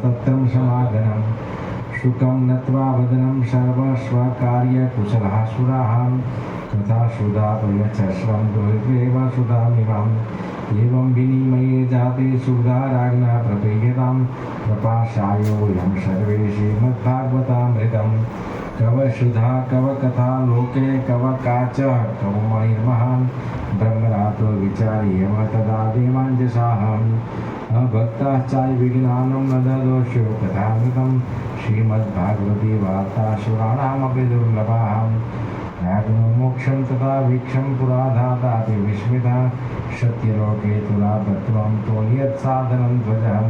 तत्रं समागमनं शुकं नत्वा वदनं सर्वस्वकार्यकुशलः सुराः तथा सुधापयच्छ्रं दुर्गेव सुधामिमाम् एवं विनिमये जाते सुधाराज्ञा प्रपेयतां प्रपाशायोऽयं सर्वे श्रीमद्भागवतामृतं कवशुधा कवकथा लोके कवकाच कवमणिर्महान् ब्रह्मरातो विचार्येव तदा देवाञ्जसाहम् अभक्ताः चाय विज्ञानं न ददोषो कथामृतं श्रीमद्भागवती वार्ता सुराणामपि दुर्लभाम् याज्ञो मोक्षं तथा वीक्षं पुराधातापि विस्मिता सत्यलोके तुलापत्वं तोयत्साधनं ध्वजं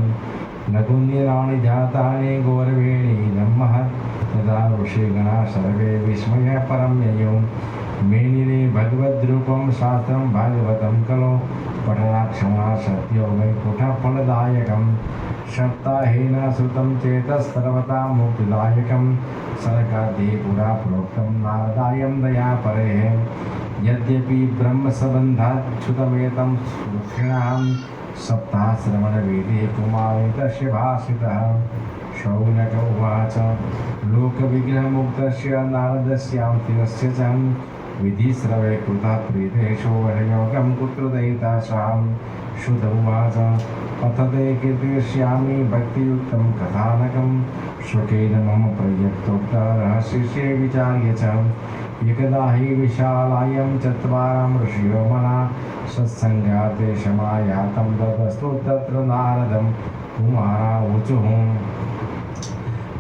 लघुन्यराणि जातानि गौरवेणीदं महत् तदा ऋषिगणा सर्वे विस्मय परं ययो मेनिरे भगवद्रूपं शास्त्रं भागवतं खलु पठनाक्षमा सत्यो वैकुण्ठफलदायकं सप्ताहेन श्रुतं चेतस्तर्वता मुक्तिदायकं सर्गादि पुरा प्रोक्तं नारदायं दयापरेः यद्यपि ब्रह्मसम्बन्धाच्छ्रुतमेतं सूक्ष्णां सप्ताश्रवणवेदे कुमारे तस्य भाषितः शौनक उवाच लोकविग्रहमुक्तस्य नारदस्यां तिरस्य च विधिस्रवे कृतः प्रीतेषु वशयोगं कुत्र दयिताशां शुद्ध उवाच पठते कीर्तयिष्यामि भक्तियुक्तं कथानकं शुकेन मम प्रयक्तोक्तरहस्ये विचार्य च एकदा हि विशालायं चत्वारं ऋषयो मना सत्सङ्गाते समायातं ततस्तु तत्र नारदं कुमारावुचुः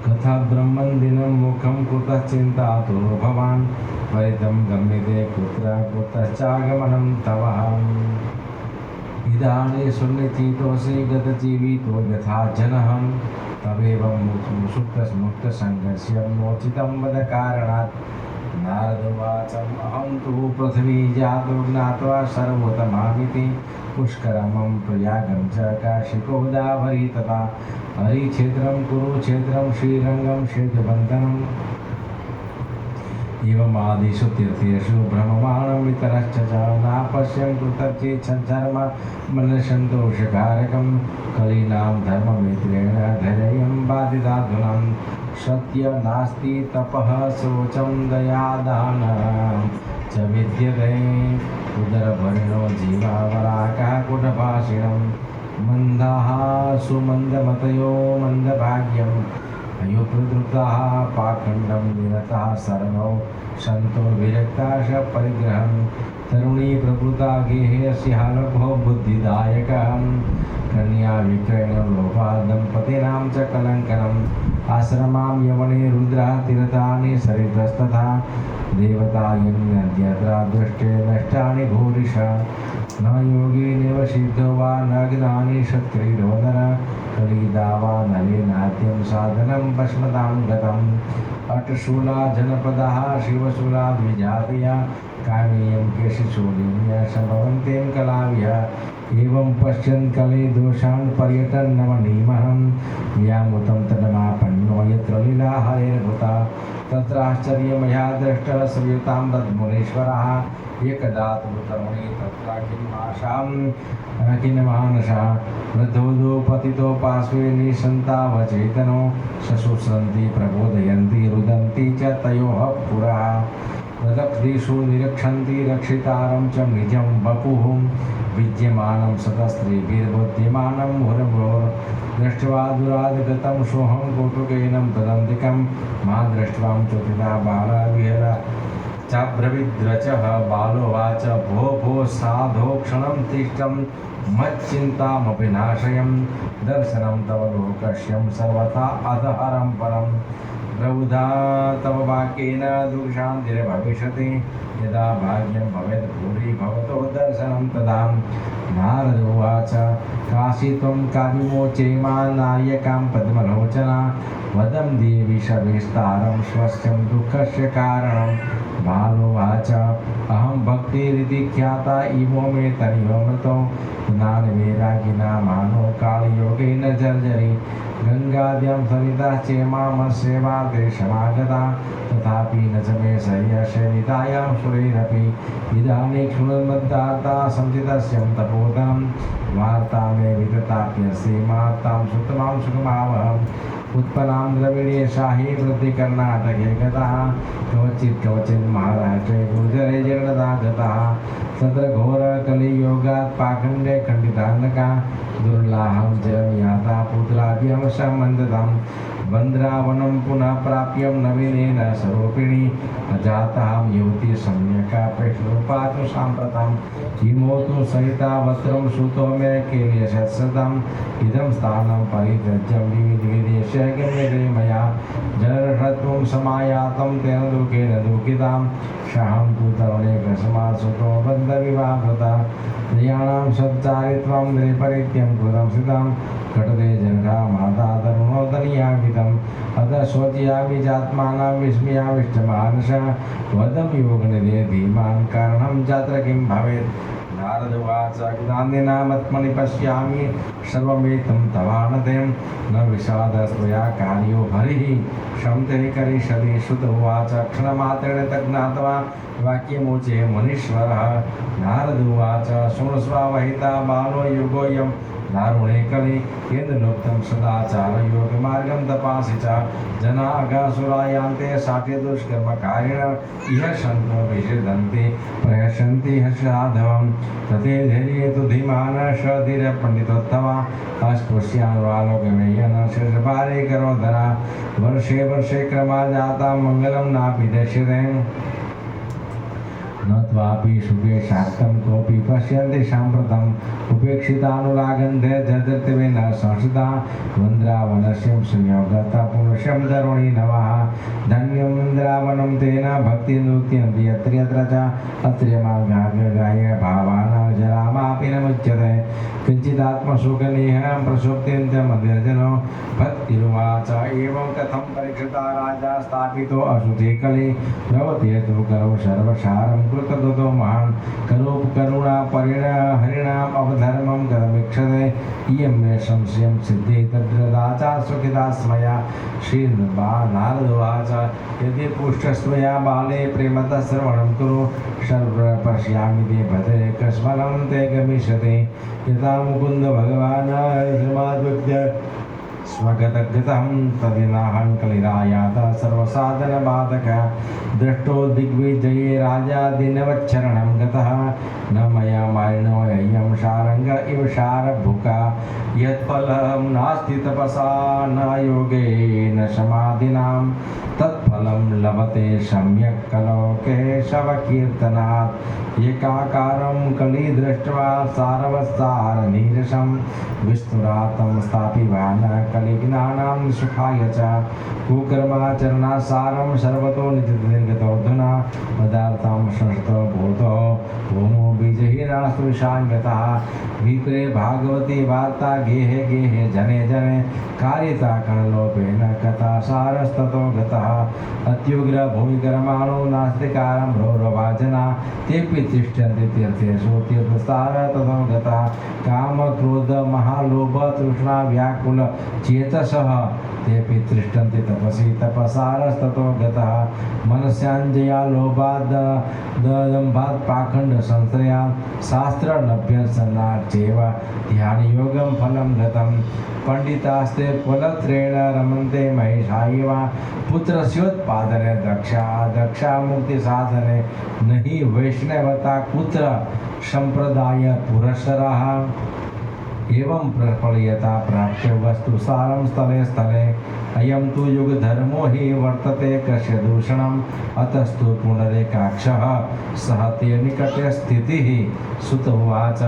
कथा ब्रह्मन्दिनं मुखं कुतः चिन्तातुरो भवान् परितं गम्यते कुत्र कुतश्चागमनं तव इदानीं सुनिश्चितोऽसि गतजीवितो यथा जनः तवेवं सुप्तसङ्गस्य मोचितं वद कारणात् नारदोवाचम् अहं तु पृथ्वी जातो ज्ञात्वा सर्वोत्तमामिति पुष्करमं प्रयागं च काशिकोदावरी तथा हरिक्षेत्रं कुरुक्षेत्रं श्रीरङ्गं शेषबन्धनम् एवमादिषु तीर्थेषु भ्रममाणं वितरश्च च नापश्यं कृतचिच्छद्धर्म मनसन्तोषकारकं कलीनां धर्ममित्रेण धैर्यं बाधिताधुनां सत्य नास्ति तपः शोचं दयादानं च विद्यते उदरभरिणो जीवावराकः कुटभाषिणं मन्दाः सुमन्दमतयो मन्दभाग्यम् अयोप्रदृताः पाखण्डं निरताः सर्वौ सन्तो विरक्ताश परिग्रहं तरुणी प्रकृता गेहेऽस्य लभो बुद्धिदायकं कन्या विक्रयणं लोभात् दम्पतीनां च कलङ्कनम् आश्रमां यवने रुद्राः तीर्थानि सरितस्तथा देवतायन्यद्यत्र दृष्टे नष्टानि भूरिश न योगी निवसिद्धो वा न ज्ञानी क्षत्रियो नर कलिदा वा नलेनाद्यं साधनं भस्मतां गतम् अटशूला जनपदाः शिवशूला द्विजातयः कामेयं केशिशूलिन्य सम्भवन्तीं कलाव्य एवं पश्यन् कले दोषान् पर्यटन्नवनीमहं व्यामुतं तन्मापन्नो यत्र लीला हरेर्भूता तत्राश्चर्यमया दृष्टः श्रूयतां तद्मुनीश्वरः एकदा तु तरुणी तत्र किन्मानसः वृद्धोदो पतितो पार्श्वे निसन्तावचेतनो शशुस्रन्ति प्रबोधयन्ति रुदन्ति च तयोः पुरः प्रदक्षिणेषु निरक्षन्ति रक्षितारं च निजं वपुः विद्यमानं सतस्त्रीभिर्बुद्धिमानं मुहुर्मुहुर् दृष्ट्वा दुरादिगतं सोऽहं कौतुकेनं तदन्तिकं मा दृष्ट्वां चोदिता बालविहर चाब्रवीद्रचः बालोवाच भो भो साधो क्षणं तिष्ठं मच्चिन्तामपि नाशयं दर्शनं तव लोकस्यं सर्वथा अधहरं परं बहुधा तव वाक्येन दुःशान्तिर्भविष्यति यदा भाग्यं भवेत् भूरि भवतो दर्शनं तदा नारद उवाच काशी त्वं काविमोचे मा नायकां पद्मलोचना वदं देवी सविस्तारं स्वस्यं दुःखस्य कारणं बालोवाच अहं भक्तिरिति ख्याता इमो मे तनियोमृतो ज्ञानवैरागिना मानो कालयोगेन जर्जरि गङ्गाद्यां सरिताः चेमामस्येवा देशमागता तथापि न च मे शय्यसेवितायां सुरैरपि इदानीं क्षुण्मद्दाता संचितस्यं तपोधनं वार्ता मे विदताप्यस्य मातां सुतमां सुखमावहम् उत्पन्नां द्रविणे शाही वृद्धि कर्नाटके गतः कवचित् महाराष्ट्रे गुर्जरे जीर्णता गतः तत्र घोरकलियोगात् पाखण्डे खण्डितान्नका दुर्लाहं जलं याता पुत्राभ्यं सम्बन्धितं वन्द्रावनं पुनः प्राप्यं नवीनेन स्वरूपिणी अजातां युवती सम्यक् साम्प्रतम् इमो तु सहिता वस्त्रं सुतो मे केल्यशतम् इदं स्थानं परित्यज्यं विविधेशे गम्यते मया जलरत्वं समायातं तेन दुःखेन दुःखितां शाहं तु तरुणे कसमासुतो बन्धविवाहृता स्त्रियाणां सच्चारित्वं नृपरित्यं कृतं स्थितं कटते जन्रा माता तरुणोदनीयामितम् अतः शोचयामि चात्मानं विस्मयामिष्टमानस वदं योगनिधे धीमान् कारणं चात्र किं भवेत् नारद उवाच ज्ञानेनात्मनि पश्यामि सर्वमेतं तवानतें न विषादस्त्वया कार्यो हरिः क्षमते करिष्यति श्रुत उवाच क्षणमात्रेण तज्ज्ञात्वा वाक्यमुचे मुनीश्वरः नारद उवाच शृणुष्व वहिता बालो युगोऽयं दारुणे कलि केन्द्रनुक्तं सदाचारयोगमार्गं तपासि च जना अगासुरायान्ते साठे दुष्कर्मकारिण इह सन्तो विषिदन्ति प्रयशन्ति हर्षाधवं तते धैर्ये तु धीमान् श्रद्धीरपण्डितोत्तमा अस्पृश्यानुवालोकमेयन शीर्षभारे करोधरा वर्षे वर्षे क्रमा जाता मङ्गलं नापि दर्श्यते न त्वापि सुखे शाक्तं कोऽपि पश्यन्ति साम्प्रतम् उपेक्षितानुरागन्धे जजर्तिवे न संस्थिता वन्द्रावनस्यं संयोगता पुरुषं तरुणी नवः धन्यम् इन्द्रावनं तेन भक्तिनृत्यन्ति यत्र यत्र च अत्र्यमागाय भावानां जरामापि न मुच्यते किञ्चिदात्मसुखनेहं प्रसुप्त्यन्त्यमध्यर्जनो भक्तिरुवाच एवं कथं परीक्षिता राजा स्थापितो असुते कले भवते तु करो सर्वसारं कृतदतो महान् करुणा हरिणाम् अवधर्मं कथमीक्षते इयं मे संशयं सिद्धि तद्रदाचा सुखिता स्मया श्रीनारदोवाच यदि पुष्टस्त्वया बाले प्रेमतः श्रवणं कुरु सर्वपश्यामि ते भजे कस्मलं ते गमिष्यति यथा मुकुन्द भगवान् श्रीमाद्विद्य स्वगतगतं तदिनाहं कलिरायातः सर्वसाधनबाधक दृष्टो दिग्विजये राजा दिनवच्चरणं गतः न मया मारिणो ययं शारङ्ग इव शारभुका यत्फलं नास्ति तपसा न योगेन समाधिनां तत्फलं लभते सम्यक् कलो केशवकीर्तनात् एकाकारं कलि दृष्ट्वा सारवसारनीरसं विस्तुरातं स्थापिवान् कलिज्ञानां सुखाय च कुकर्माचरणासारं सर्वतो निजनिर्गतोऽधुना पदार्थां संस्कृतो भूतो भूमो बीजहीनास्तु विषाङ्गतः विप्रे भागवती वार्ता गेहे गेहे जने जने कारिता कणलोपेन कथा सारस्ततो गतः अत्युग्र भूमिकर्माणो नास्तिकारं भ्रोरवाजना तेऽपि तिष्ठन्ति तीर्थेषु तीर्थसार ततो गतः काम क्रोध महालोभ तृष्णा व्याकुल चेतसः तेऽपि तिष्ठन्ति तपसि तपसारस्ततो गतः मनस्याञ्जया लोभाद् दम्भात् पाखण्ड संश्रयात् शास्त्रनभ्यसनाच्चैव ध्यानयोगं फलं गतं पंडितास्ते कुलत्रेण रमन्ते महेशायैव पुत्रस्योत्पादने दक्षा मुक्तिसाधने नहि वैष्णवता कुत्र संप्रदाय पुरस्सरः एवं प्रफलयता प्राप्य वस्तु सारं स्थले स्थले अयं तु युगधर्मो हि वर्तते कस्य दूषणम् अतस्तु पुनरेकाक्षः सह ते निकटे स्थितिः सुत उवाच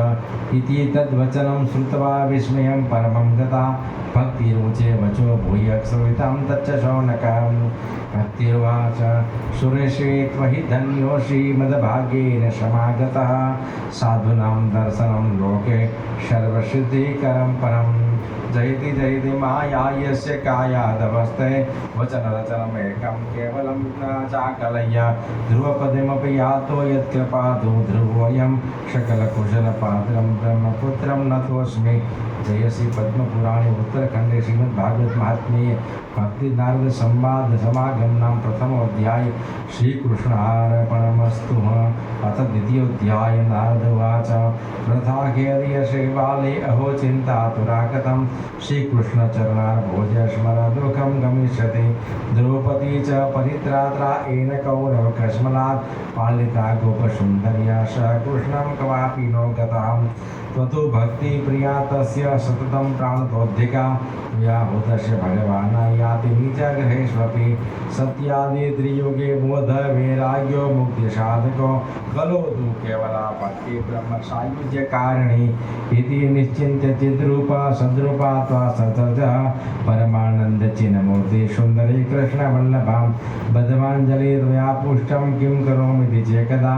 इति तद्वचनं श्रुत्वा विस्मयं परमं गता भक्तिरुचे वचो भूयः श्रुतं तच्च शौनकम् भक्तिर्वाच सुरेशे त्वहि धन्योऽसि मदभाग्येन समागतः साधूनां दर्शनं लोके सर्वसिद्धिकरं परं जयति जयति माया यस्य कायादवस्थे वचनरचनमेकं केवलं न चाकलय्य ध्रुवपदमपि यातो यत्कृपातो ध्रुवोऽयं सकलकुशलपात्रं ब्रह्मपुत्रं नतोऽस्मि। जय श्री पद्मपुराणे उत्तरखंडे श्रीमद्भागवत महात्म्ये भक्ति नारद संवाद समागम नाम प्रथम अध्याय श्री कृष्णार्पणमस्तु। अथ द्वितीयोऽध्याय नारद उवाच प्रथाखेदय श्रीबाले अहो चिन्तातुरागतं श्रीकृष्ण चरणार्भोज स्मरदुःखं गमिष्यति। द्रौपदी च परित्रात्रा येन कौरवकस्मलात् पालिता गोपसुन्दर्या स कृष्णं क्वापि नो गताम्। त्वतो भक्तिप्रिया तस्य सततं प्राणतोऽधिका व्याहूतस्य भगवान् याति निजगृहेष्वपि। सत्यादि त्रियुगे बोध वैराग्यो मुक्तिसाधको खलु तु केवला भक्ति ब्रह्मसायुज्यकारिणी इति निश्चिन्त्य चिद्रूपा सद्रूपा त्वा सततः परमानन्दचिन्मूर्ति सुन्दरी कृष्णवल्लभां बद्धवाञ्जलि त्वया पुष्टं किं करोमीति चेकदा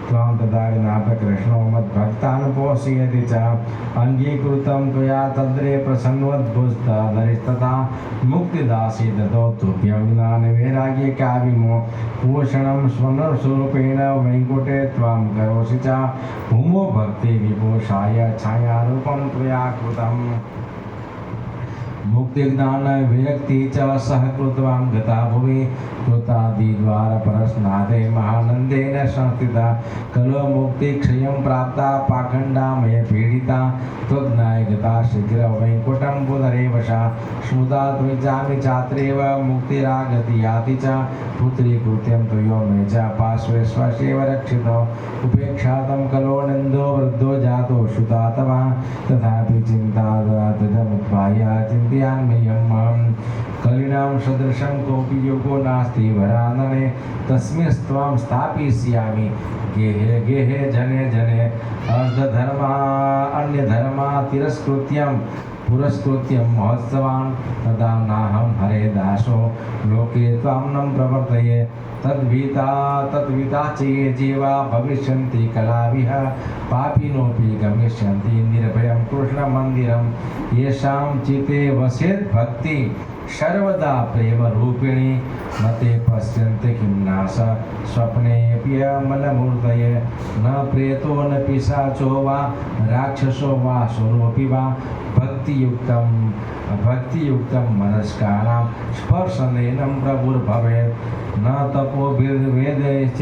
त्वां तदा विनापकृष्णो मद्भक्तान् पोषयति च। अङ्गीकृतं त्वया तद्रे प्रसन्नोद्भुस्तधरिस्तथा मुक्तिदासी ददौ तुभ्यं ज्ञानवैराग्ये काविमो पोषणं स्वनस्वरूपेण वैकुण्ठे त्वां करोषि च। भूमो भक्ति विभूषाय छायारूपं त्वया कृतम्। मुक्तिज्ञान विरक्ति च सह कृतवां गता भुवि कृतादिद्वार परस्नाथे महानन्देन संस्थिता। खलु मुक्तिक्षयं प्राप्ता पाखण्डामय पीडिता त्वज्ञाय गता शीघ्र वैकुण्ठं पुनरेव सा। स्मृता त्वजामि चात्रैव मुक्तिरागति याति च। पुत्री कृत्यं त्वयो मे च पार्श्वे स्वस्यैव रक्षितो। उपेक्षातं खलु नन्दो वृद्धो जातो श्रुता तव तथापि चिन्तादमुत्पाय चिन्तयाम्यहं। कलिनां सदृशं कोऽपि योगो नास्ति वरानने तस्मिंस्त्वां स्थापयिष्यामि गेहे गेहे जने जने। अर्धधर्मा अन्यधर्मा तिरस्कृत्यं पुरस्कृत्यं महोत्सवान् तदा नाहं हरे दासो लोके त्वां न प्रवर्तये। तद्विता च ये जीवा भविष्यन्ति कलाविह पापिनोऽपि गमिष्यन्ति निर्भयं कृष्णमन्दिरं। येषां चित्ते वसेत् भक्ति सर्वदा प्रेमरूपिणी न ते पश्यन्ते किं नाश स्वप्नेऽप्यमलमूर्तये। न प्रेतो न पिशाचो वा राक्षसो वा सुरोऽपि वा भक्तियुक्तं मनस्कानां स्पर्शनेन प्रभुर्भवेत्। न तपोभिर्वेदैश्च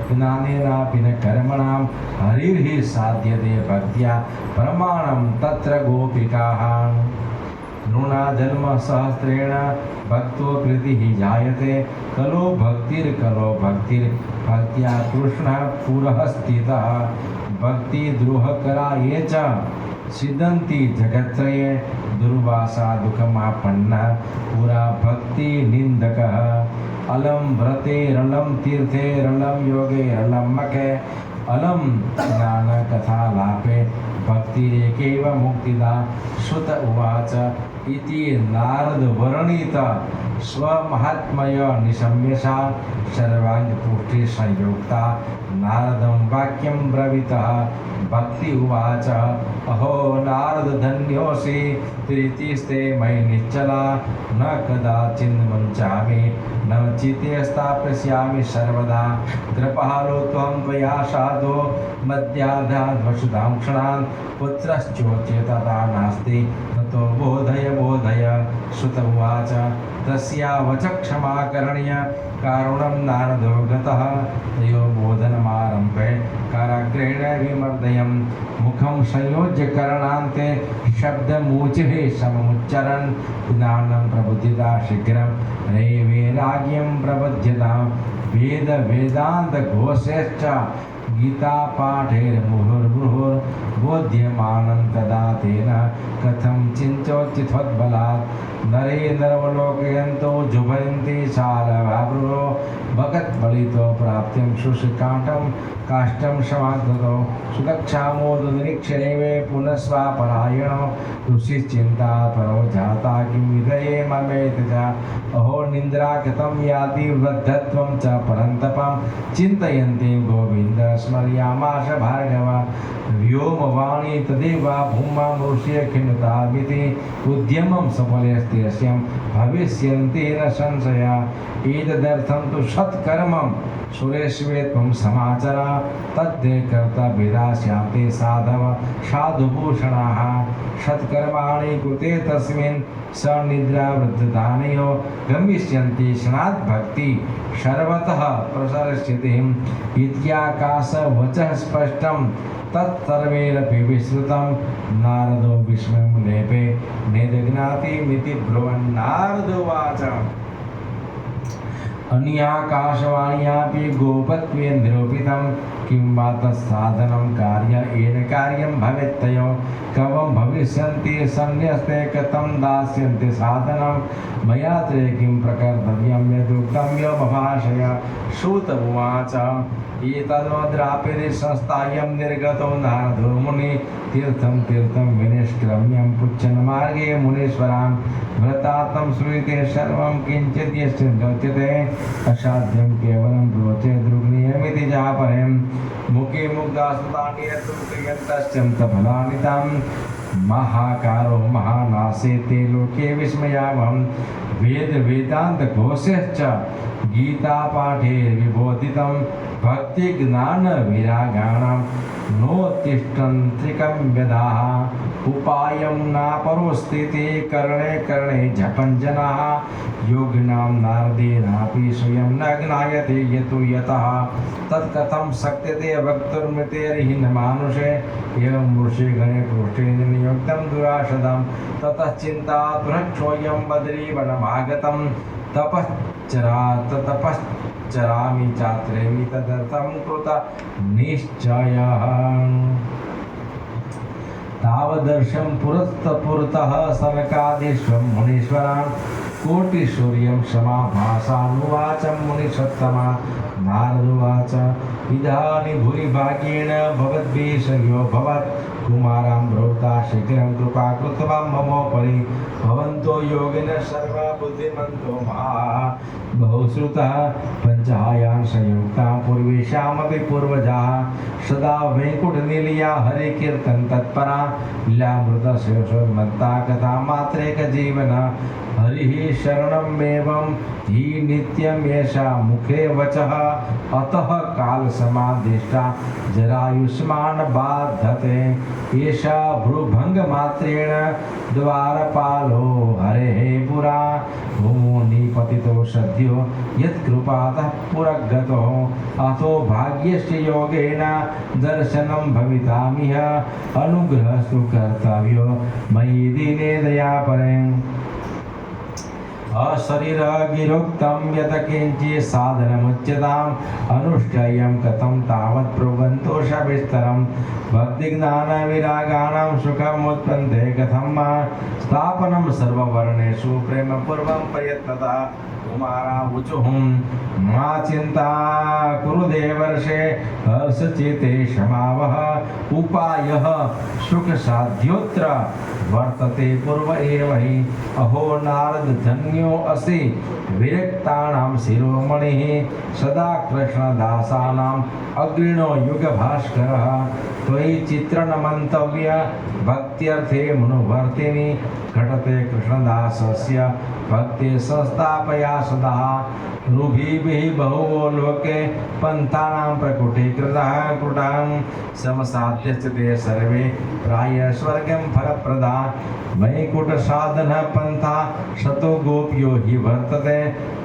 ज्ञानेनापि न कर्मणां हरिर्हि साध्यते भक्त्या प्रमाणं तत्र गोपिकाः। नृणाजन्म सहस्रेण भक्तो प्रीतिः जायते खलु भक्तिर्भक्त्या कृष्णः पुरः स्थितः। भक्तिद्रोहकरा ये च सिद्धन्ति जगत्त्रये दुर्वासा दुःखमापन्नः पुरा भक्तिनिन्दकः। अलम व्रते रलं तीर्थे रलं योगे रलं मखे अलम ज्ञान कथालापे भक्तिरेकैव मुक्तिदा। श्रुत उवाच इति नारद वर्णित स्वमहात्म्य निशम्यसा सर्वाङ्गपुष्टि संयुक्ता नारदं वाक्यं ब्रवीतः। भक्ति उवाच अहो नारद धन्योऽसि प्रीतिस्ते मयि निश्चला। न कदाचिन्वञ्चामि न चित्ते स्थापयिष्यामि सर्वदा। कृपालो त्वं त्वया साधो मध्याधाद्वसुधां क्षणान् पुत्रश्चोच्य तथा नास्ति ततो बोधय बोधय। श्रुत उवाच तस्या वच क्षमा करणीय कारुणं नारदो गतः। तयो बोधनमारम्भे काराग्रेण विमर्दयं मुखं संयोज्य करणान्ते शब्दमूचिः सममुच्चरन् ज्ञानं प्रबुद्धिता शीघ्रं वैराग्यं प्रबध्यतां। वेद वेदान्त घोषैश्च गीता पाठैर्मुहुर्मुहुर्बोध्यमानं तदा तेन कथं चिन्तोति त्वद्बलात्। नरे नरवलोकयन्तो जुभयन्ति शालभावृहो भगत्फलितो प्राप्तिं शुष्काण्ठं काष्ठं समागतो सुदक्षामोदनिरीक्षणे पुनस्वापरायणो ऋषिश्चिन्तापरो जाता किं विधये ममेत च अहो निन्द्रा कथं याति वृद्धत्वं च परन्तपं चिन्तयन्ति गोविन्द स्मर्यामाश भार्गव व्योमवाणी तदेव भूमां ऋषि खिन्नतामिति उद्यमं सफलस्तेष्यं भविष्यन्ति न संशया एतदर्थं तु सत्कर्मं सुरेश्वे त्वं समाचर तद्दे कर्तव्यदास्यान्ते साधव साधुभूषणाः सत्कर्माणि कृते तस्मिन् सनिद्रावृद्धतानयो गमिष्यन्ति स्नात् भक्ति सर्वतः प्रसरस्यते इत्याकाशवचः स्पष्टं तत्सर्वैरपि विश्रुतं नारदो विस्मयं लेपे नेदज्ञातिमिति ब्रुवन् नारदोवाच अन्याकाशवाण्यापि गोपत्वे निरूपितं किं वा तत्साधनं कार्य येन कार्यं भवेत्तयो कवं भविष्यन्ति सन्न्यस्ते कथं दास्यन्ति साधनं मया ते किं प्रकर्तव्यं यदुक्तं यमभाषय श्रुत उवाच एतद्वद्रापिरे संस्थायं निर्गतो नारदो मुनि तीर्थं तीर्थं विनिष्क्रम्यं पुच्छन् मार्गे मुनीश्वरान् व्रतात्मं श्रूयते सर्वं किञ्चित् यस्य रोचते असाध्यं केवलं रोचे दृग्नियमिति जापरं मुखे मुग्धास्तानि क्रियन्तश्चन्तफलानि तां महाकारो महानासे ते लोके विस्मयावहं वेद वेदान्तघोषश्च गीतापाठे विबोधितं भक्ति ज्ञान विरागाणां नोत्तिष्ठन्त्रिकं व्यदाः उपायं नापरोस्थिते कर्णे कर्णे झपन् जनाः योगिनां नारदेनापि स्वयं न ज्ञायते यतो यतः तत्कथं शक्यते वक्तुर्मृतेर्हि न मानुषे एवं मूर्षे गणे पृष्ठे नियुक्तं दुराशदं ततः चिन्तातुरक्षोऽयं बद्रीवनमागतं तपश्चरामि चात्रेमि तदर्थं कृत निश्चयः तावदर्शं पुरतः सनकादिश्वं मुनीश्वरान् कोटिसूर्यं समाभासानुवाचं मुनिषत्तमा नारदुवाच इदानीं भूरिभाग्येन भवद्भिः भवत् कुमारां ब्रोता शीघ्रं कृपा कृत्वा ममोपरि भवन्तो योगिनः सर्वा बुद्धिमन्तो बहुश्रुतः पञ्चायान् संयुक्तां पूर्वेषामपि पूर्वजाः सदा वैकुण्ठनिलया हरिकीर्तन तत्परा लीलामृतशेषोन्मत्ता कथा मात्रेकजीवन हरिः शरणमेवं हि नित्यं येषा मुखे वचः अतः कालसमादिष्टा जरायुष्मान् बाधते एषा भ्रूभङ्गमात्रेण द्वारपालो हरेः पुरा भूमो निपतितो सद्यो यत्कृपातः पुरगतो अथो भाग्यस्य योगेन दर्शनं भवितामिह अनुग्रहस्तु कर्तव्यो मयि दीने दयापरे अशरीरगिरोक्तं यत् किञ्चित् साधनमुच्यताम् अनुष्ठेयं कथं तावत् ब्रुवन्तो सविस्तरं भक्तिज्ञानविरागाणां सुखमुत्पन्ने कथं स्थापनं सर्ववर्णेषु प्रेमपूर्वं प्रयत्नता कुमारावुचुः मा चिन्ता कुरु देवर्षे हर्षचिते क्षमावह उपायः सुखसाध्योऽत्र वर्तते पूर्व एव हि अहो नारद धन्यो असि विरक्तानां शिरोमणिः सदा कृष्णदासानाम् अग्रणो युगभास्करः त्वयि चित्रणमन्तव्य भक्त्यर्थे मनुवर्तिनि घटते कृष्णदासस्य भक्ति संस्थापया सदा रुभिभिः बहुवो लोके पन्थानां प्रकुटीकृतः कृतां समसाध्यश्च ते सर्वे प्रायः स्वर्गं फलप्रदा वैकुण्ठसाधनः पन्था शतो गोप्यो हि वर्तते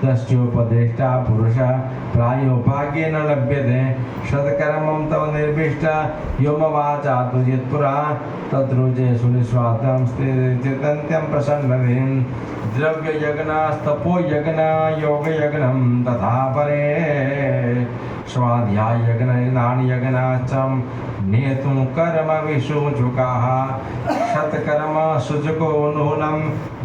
तस्योपदेष्टा पुरुषः प्रायो भाग्येन लभ्यते सत्कर्मं तव निर्विष्ट योमवाचा तु यत्पुरा तद्रुजे सुनिस्वादं स्थित्यन्त्यं प्रसन्नतिं द्रव्ययज्ञस्तपोयज्ञ योगयज्ञं तथा परे स्वाध्याय यज्ञ यज्ञाचम नेतु कर्म विशुचुकाः शतकर्म सुजको नूनम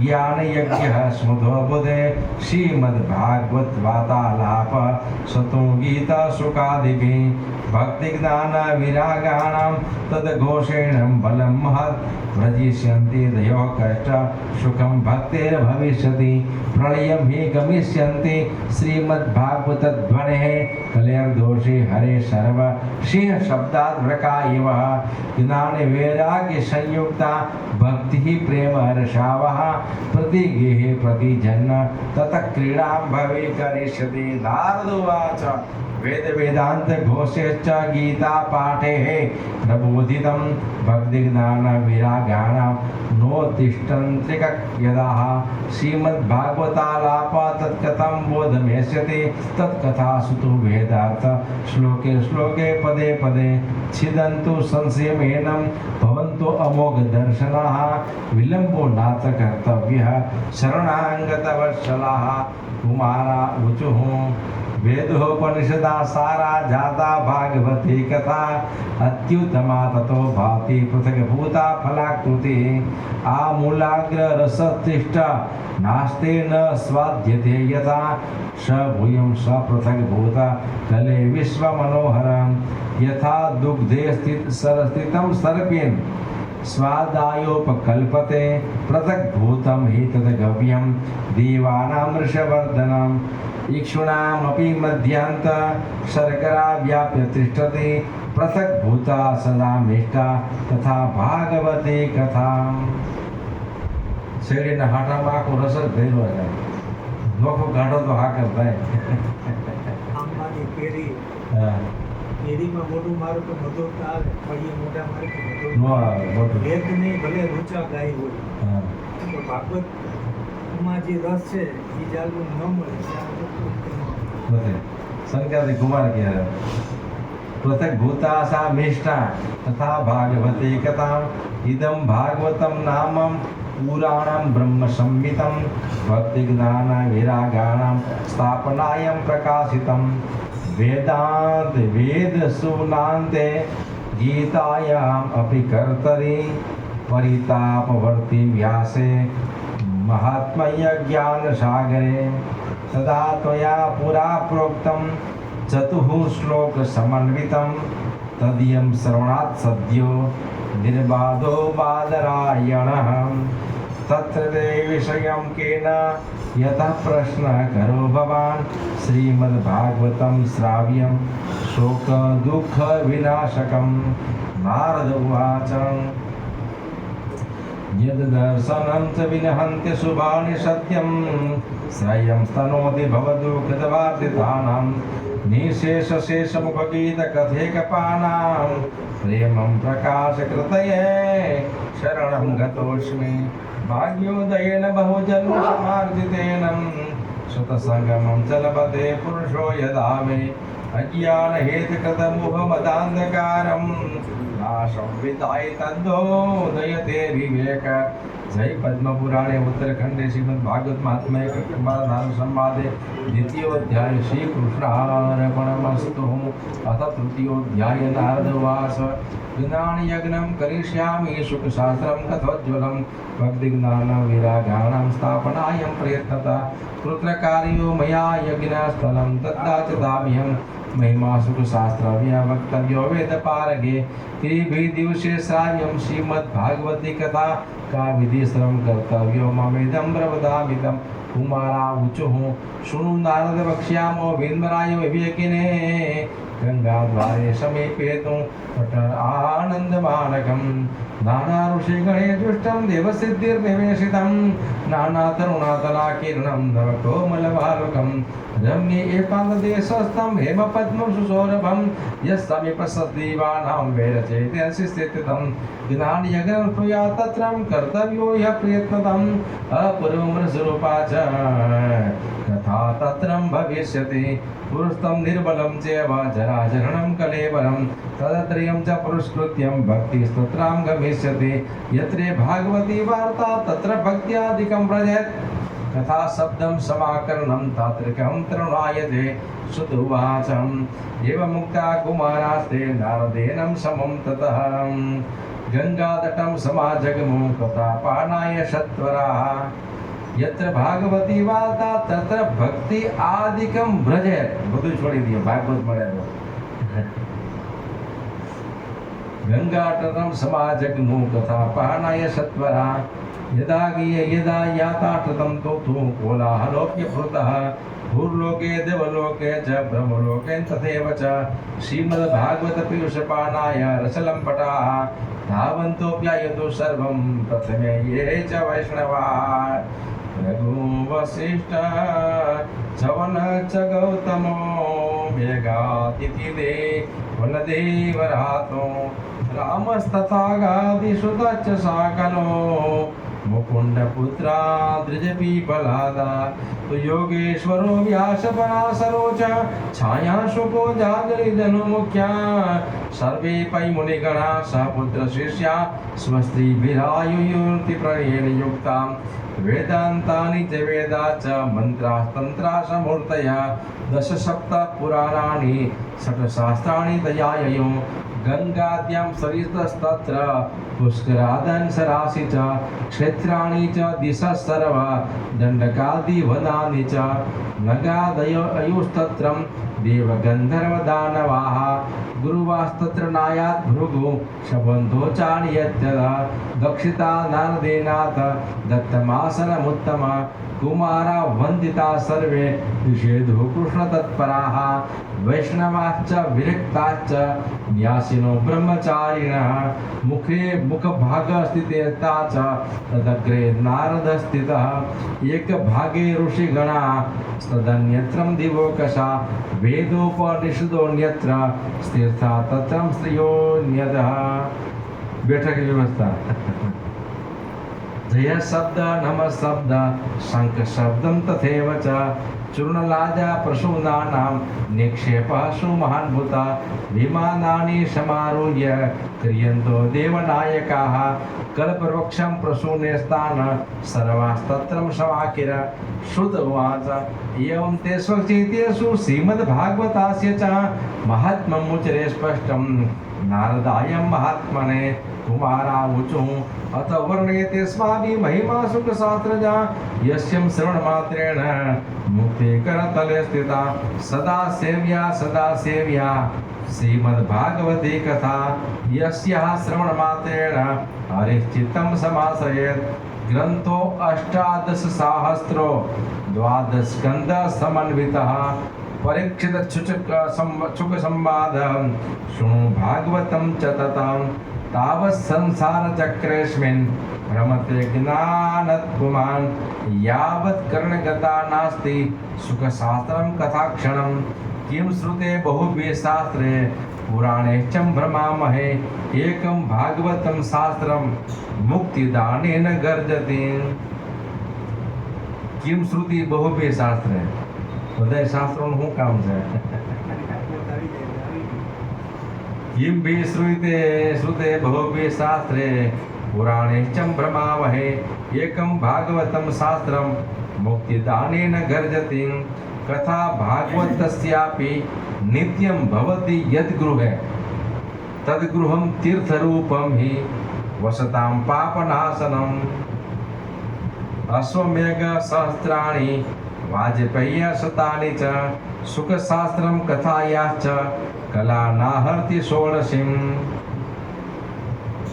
ज्ञान यज्ञ स्मुधो बुधे श्रीमद्भागवत वार्तालाप सतु गीता सुखादिभि भक्ति ज्ञान विरागाणां तद्घोषेण बलं महत् व्रजिष्यन्ति दयो कष्ट सुखं भक्तिर्भविष्यति प्रलयं हि गमिष्यन्ति श्रीमद्भागवतध्वनेः कलेर्दोषे हरे सर्व सिंह शब्दात् व्रका इव ज्ञान वैराग्य संयुक्ता भक्ति प्रेम हर्षावः प्रतिगेहे प्रतिजन्म ततः क्रीडां भवे करिष्यति। नारद उवाच वेद वेदांत घोषेश्च गीता पाठे प्रबोधितं भक्ति ज्ञान विरागाणां नोत्तिष्ठन्त्रिक यदाः श्रीमद्भागवतालाप तत्कथं बोधमेष्यति तत्कथासु तु वेदार्थ श्लोके श्लोके पदे पदे छिदन्तु संशयमेनं भवन्तु अमोघ दर्शनाः विलम्बो नाथ कर्तव्यः शरणागतवत्सलाः। कुमारा ऊचुः वेदोपनिषदा सारा जाता भागवती कथा अत्युत्तमा ततो भाति पृथग्भूता फलाकृति आमूलाग्र रसतिष्ठ नास्ते न स्वाद्यते यथा स भूयं स पृथग्भूता कले विश्वमनोहरं यथा दुग्धे स्थितं सर्पेण स्वादायोपकल्पते पृथग्भूतं हि तद्गव्यं देवानां वृषवर्धनम् इक्षुणामपि मध्यान्त शर्करा व्याप्य तिष्ठति पृथग्भूता सदा मिष्टा तथा भागवती कथा। શેરડીના હાટામાં આખો રસ જ ભર્યો છે. નોખો ગાંઠો તો હા કરતા આંબાની કેરી હા કેરીમાં મોઢું મારું તો મધુર આવે, ફળીએ મોઢા મારે તો મધુર નો આવે મોટું ભેદ નહીં, ભલે રૂચા ગાય હોય હા તો ભાગવતમાં જે રસ છે એ જાલવું ન મળે નથી સંખ્યાથી કુમાર કહે પૃથગ્ભૂતા सा मिष्टा तथा भागवती कथा इदं भागवतं नामं पुराणं ब्रह्मसंहितं भक्तिज्ञान विरागाणां स्थापनायं प्रकाशितं वेदान्त वेदसूनान्ते गीतायाम् अपि कर्तरि परितापवर्ति व्यासे महात्म्यज्ञानसागरे तदा त्वया पुरा प्रोक्तं चतुः श्लोक समन्वितं तदीयं श्रवणात् सद्यो निर्बाधो बादरायणः तत्र ते विषयं केन यतः प्रश्नः करो भवान् श्रीमद्भागवतं श्राव्यं शोकदुःखविनाशकं। नारद उवाच यद्दर्शनं च विनहन्ति शुभानि सत्यं श्रयं स्तनोति भवदुःखितवार्तितानां निशेषशेषमुखगीतकथेकपानां प्रेमं प्रकाशकृतये शरणं गतोऽस्मि भाग्योदयेन बहुजन्मसमार्जितेन सुतसङ्गमं च लभते पुरुषो यदा मे अज्ञानहेतुकृतमोहमदान्धकारं नाशं विदाय तद्दोदयते विवेक। जय पद्मपुराणे उत्तरखंडे श्रीमद् भागवत महात्म्य कृष्ण संवादे द्वितीयोध्याय श्री कृष्णार्पणमस्तु। अथ तृतीयोध्याय नारद उवाच ज्ञानयज्ञं करिष्यामि सुखशास्त्रं कथोज्ज्वलं भक्तिज्ञान विरागाणां स्थापनायं प्रयत्नता पुत्रकार्यो मया यज्ञस्थलं तद्दाचिताम्यहं महिमा सुखशास्त्रव्य वक्तव्यो वेदपारगे त्रिभिः दिवसे श्राव्यं श्रीमद्भागवती कथा का विधिश्रम कर्तव्यो ममेदं प्रवदामितं। कुमारा ऊचुः शृणु नारद वक्ष्यामो विन्मराय विवेकिने गंगाद्वारे समीपेतु पठ आनन्दमानकं नाना ऋषिगणे दुष्टं देवसिद्धिर्निवेशितं नाना तरुणातलाकीर्णं नवकोमलबालकं रम्ये एकान्तदेशस्थं हेमपद्मं सुसौरभं यस्समीपसद्दीवानां वैरचेतसि स्थितं ज्ञानयज्ञं त्वया तत्रं कर्तव्यो ह्यः प्रयत्नतम् अपूर्वमृषरूपा च कथा तत्रं भविष्यति पुरुषं निर्बलं चैव जराजरणं कलेवरं तदत्रयं च पुरस्कृत्यं भक्तिस्तोत्रां गमिष्यति यत्र भागवती वार्ता तत्र भक्त्यादिकं व्रजेत् कथा शब्दं समाकरणं तात्रिकं तरुणायते सुदुवाचम् एवं मुक्ता कुमारास्ते नारदेनं समं ततः गंगातटं समाजगमु कथापानाय सत्वराः यत्र भागवती वार्ता तत्र भक्ति आदिकं भ्रजे બધું છોડી દો ભાગવત મળે गंगातटं समाजगमु कथापानाय सत्वराः यदा याताटतं तु कोलाहलोऽप्यभूतः भूर्लोके देवलोके च ब्रह्मलोके तथैव च श्रीमद्भागवतपीयूषपानाय रसलम्पटाः धावन्तोऽप्यायतु सर्वं प्रथमे ये च वैष्णवाः रघुवसिष्ठ चवन च गौतमो मेघातिथिदे वनदेवरातो रामस्तथागादिसुत च साकलो मुकुंडपुत्रा द्विजपीपलादा तो योगेश्वरो व्यासपराशरो च छायाशुको जागरिजनुमुख्या सर्वे पै मुनिगणा सपुत्र शिष्या स्वस्त्रीभिरायुर्तिप्रणयेन युक्ता वेदान्तानि च वेदा च मन्त्रास्तन्त्रा समूर्तया दश सप्त पुराणानि षट्शास्त्राणि तयाययो गंगाद्यां सरितस्तत्र पुष्करादन् सरासि च क्षेत्राणि च दिशः सर्व दण्डकादिवनानि च नगादयो अयुस्तत्रं देवगन्धर्वदानवाः गुरुवास्तत्र नायात् भृगु शबन्धो चाणयत्यदा दक्षिता नारदेनाथ दत्तमासनमुत्तम कुमारा वन्दिता सर्वे निषेधो कृष्णतत्पराः वैष्णवाश्च विरक्ताश्च न्यासिनो ब्रह्मचारिणः मुखे मुखभागस्थिता च तदग्रे नारदस्थितः एकभागे ऋषिगणा तदन्यत्रं दिवोकशा वेदोपनिषदोऽन्यत्र स्थिता तत्रं स्त्रियोऽन्यतः बैठक की व्यवस्था जय शब्द नम शब्द शंख शब्दं तथैव च चूर्णलाजा प्रसूनानां निक्षेपः सुमहान्भुता विमानानि समारूह्य क्रियन्तो देवनायकाः कल्पवृक्षं प्रसूने स्थान सर्वास्तत्रं समाकिर श्रुत उवाच एवं ते स्वचेतेषु श्रीमद्भागवतस्य च महात्म्यमुच्यते स्पष्टं नारदाय महात्मने कुमारावुचुः अथ वर्णयतेऽस्माभिः महिमा सुखशास्त्रजा यस्यं श्रवणमात्रेण मुक्ते करतले स्थिता सदा सेव्या श्रीमद्भागवती कथा यस्याः श्रवणमात्रेण हरिश्चित्तं समासयेत् ग्रन्थो 18 सहस्रो 12 स्कन्ध समन्वितः परीक्षित सुख संवाद शृणु भागवतं च ततां तावत् संसार चक्रेऽस्मिन् भ्रमते ज्ञानत्पुमान् यावत् कर्णगता नास्ति सुखशास्त्रं कथाक्षणं किं श्रुते बहुभिः शास्त्रे पुराणेश्चं भ्रमामहे एकं भागवतं शास्त्रं मुक्तिदानेन गर्जति किं श्रुति बहुभिः शास्त्रे બધા શાસ્ત્રોનું શું કામ છે કિમ ભી શ્રુતે બહુભી શાસ્ત્રે પુરાણેશ્ચં ભ્રમાવહે એકમ ભાગવતમ શાસ્ત્રમ મુક્તિદાનેન ગર્જતિ કથા ભાગવતસ્યાપि નિત્યમ ભવતિ યદ્ગૃહે તદ્ગૃહં તીર્થરૂપં हि વસતાં પાપનાશનમ અશ્વમેઘ સહસ્રાણि वाजपेय्य शतानि च सुखशास्त्रं कथायाश्च कला नाहर्ति षोडशीम्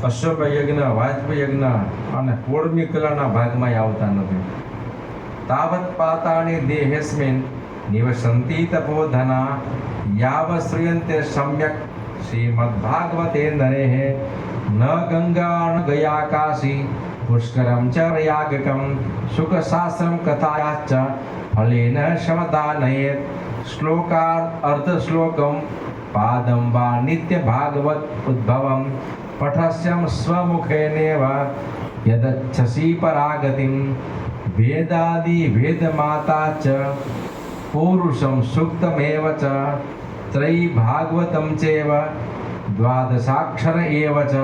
અશ્વમેઘ યજ્ઞ વાજપેયી યજ્ઞ અને કોળમી કલાના ભાગમાં આવતા નથી તાવત પાતાની દેહેસ્મિન નિવસંતિ તપોધના યાવ શ્રૂયન્તે સમ્યક શ્રીમદ્ભાગવતે નરેઃ ન ગંગા ન ગયા કાશી પુષ્કરમ ચ પ્રયાગકમ સુખશાસ્ત્રમ કથાયાશ્ચ ફલેન શમદાનયેત શ્લોકાર્થ અર્ધશ્લોકમ પાદમ વા નિત્ય ભાગવત ઉદ્ભવમ પઠસ્યમ સ્વમુખેનેવ યદચ્છસી પરાગતિમ વેદાદિ વેદમાતા ચ પૂરુષમ સુક્તમેવ ચ ત્રયી ભાગવતમ ચેવ દ્વાદશાક્ષર એવ ચ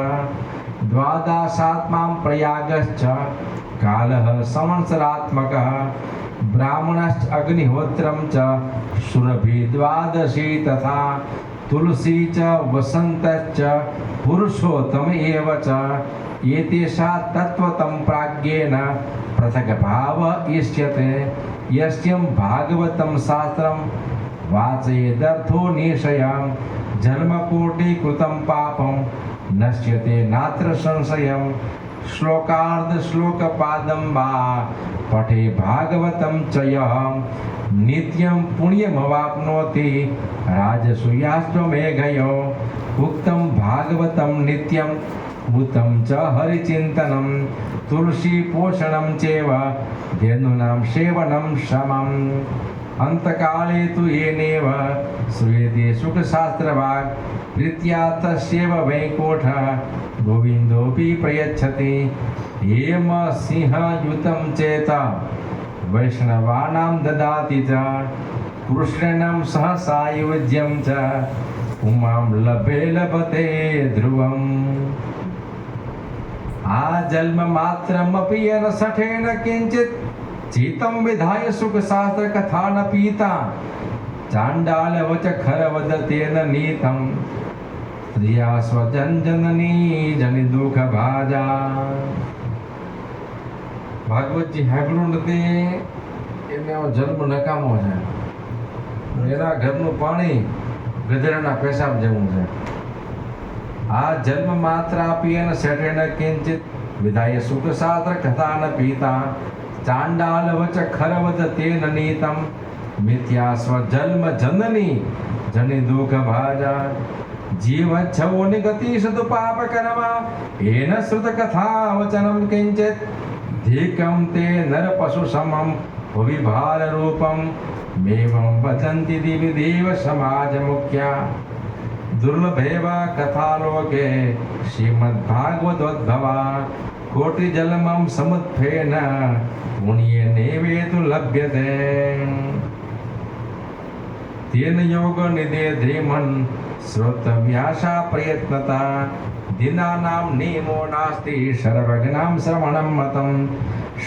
द्वादशात्मां प्रयागश्च कालः संवत्सरात्मकः ब्राह्मणश्च अग्निहोत्रं च सुरभि द्वादशी तथा तुलसी च वसन्तश्च पुरुषोत्तम एव च एतेषा तत्त्वतं प्राज्ञेन पृथग्भाव इष्यते यस्यं भागवतं शास्त्रं वाचयेदर्थो निशयं जन्मकोटिकृतं पापं नश्यते नात्र संशयं श्लोकार्ध श्लोकपादं वा पठे भागवतं च यः नित्यं पुण्यमवाप्नोति राजसूयाश्वमेघयो उक्तं भागवतं नित्यम् उतं च हरिचिन्तनं तुलसीपोषणं चैव धेनूनां सेवनं समम् अन्तकाले तु येनेव श्रूयते सुखशास्त्रवाक् प्रीत्या तस्यैव वैकुण्ठः गोविन्दोऽपि प्रयच्छति हेम सिंहयुतं चेत वैष्णवानां ददाति च कृष्णं सहसायुज्यं च उमां लभते ध्रुवम् आजन्ममात्रमपि येन सठेन किञ्चित् चित्तं विधाय सुखशास्त्रकथा न पीता चाण्डालवच खरवदतेन नीतं स्त्रिया स्वजनजननी जनि दुःखभाजा ભાગવતજી હાંભળ્યું નથી એને જન્મ નકામો છે એના ઘરનું પાણી ગધેડાના પેશાબ જેવું છે આ જન્મ માત્ર આપીએ ને સેઠેન કિંચિત વિધાય સુખશાસ્ત્ર કથા ન પીતા ચાંડાલ વચ ખરવદ તેન નીતમ મિથ્યા સ્વજન્મ જનની જની દુઃખ ભાજા જીવ છવોની ગતિ સદુ પાપ કરમાં એન શ્રુત કથા વચનમ કિંચિત ધીકમ તે નર પશુ સમમ ભુવિ ભાર રૂપમ મેવમ વદંતિ દિવ્ય દેવ સમાજ મુખ્યા दुर्लभेव कथालोके श्रीमद्भागवतोद्भवा कोटिजन्मं समुत्थेन पुण्येनेवे तु लभ्यते तेन योगनिधे धीमन् श्रोतव्यासा प्रयत्नता दिनानां नियमो नास्ति सर्वज्ञां श्रवणं मतं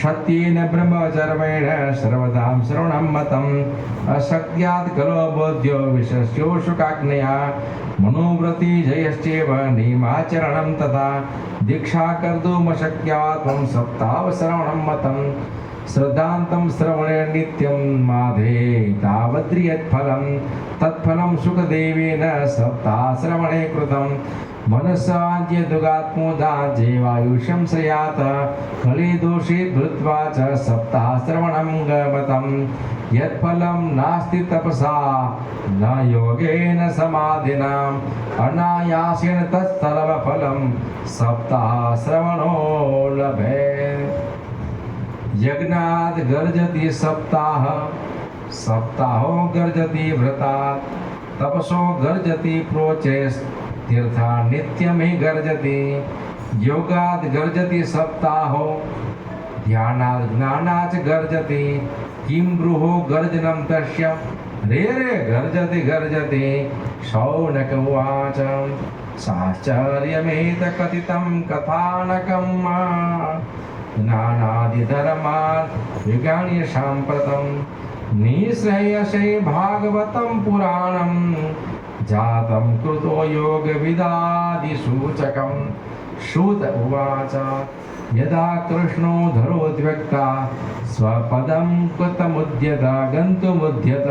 सत्येन ब्रह्मचर्येण सर्वदां श्रवणं मतं अशक्त्यात् खलु बोध्यो विशस्यो शुकाग्नया मनोव्रति जयश्चैव नियमाचरणं तथा दीक्षा कर्तुमशक्यात्मं सप्ताहश्रवणं मतं श्रद्धान्तं श्रवणे नित्यं माधे तावद्रियत्फलं तत्फलं सुखदेवेन सप्ताहश्रवणे कृतं मनसाद्य दुगात्मोदा जेवायुष्यं श्रेयात कलिदोषे धृत्वा च सप्ताहश्रवणं गमतं यत्फलं नास्ति तपसा न योगेन समाधिनाम् अनायासेन तत्सर्वफलं सप्ताहश्रवणो लभेत् यज्ञात् गर्जति सप्ताह सप्ताहो गर्जति व्रतात् तपसो गर्जति प्रोचेस् तीर्था नित्यमे गर्जति योगात् गर्जति सप्ताहो ध्यानात् ज्ञानात् गर्जति किं ब्रूहो गर्जनं तस्य रे गर्जति गर्जति शौनक उवाच साश्चर्यमेतकथितं कथानकं ज्ञानादिधर्मात् विज्ञान्य साम्प्रतं निःश्रेयसे भागवतं पुराणं जातं कृतो योगविदादिसूचकं श्रुत उवाच यदा कृष्णो धरोद्व्यक्ता स्वपदं कृतमुद्यत गन्तुमुद्यत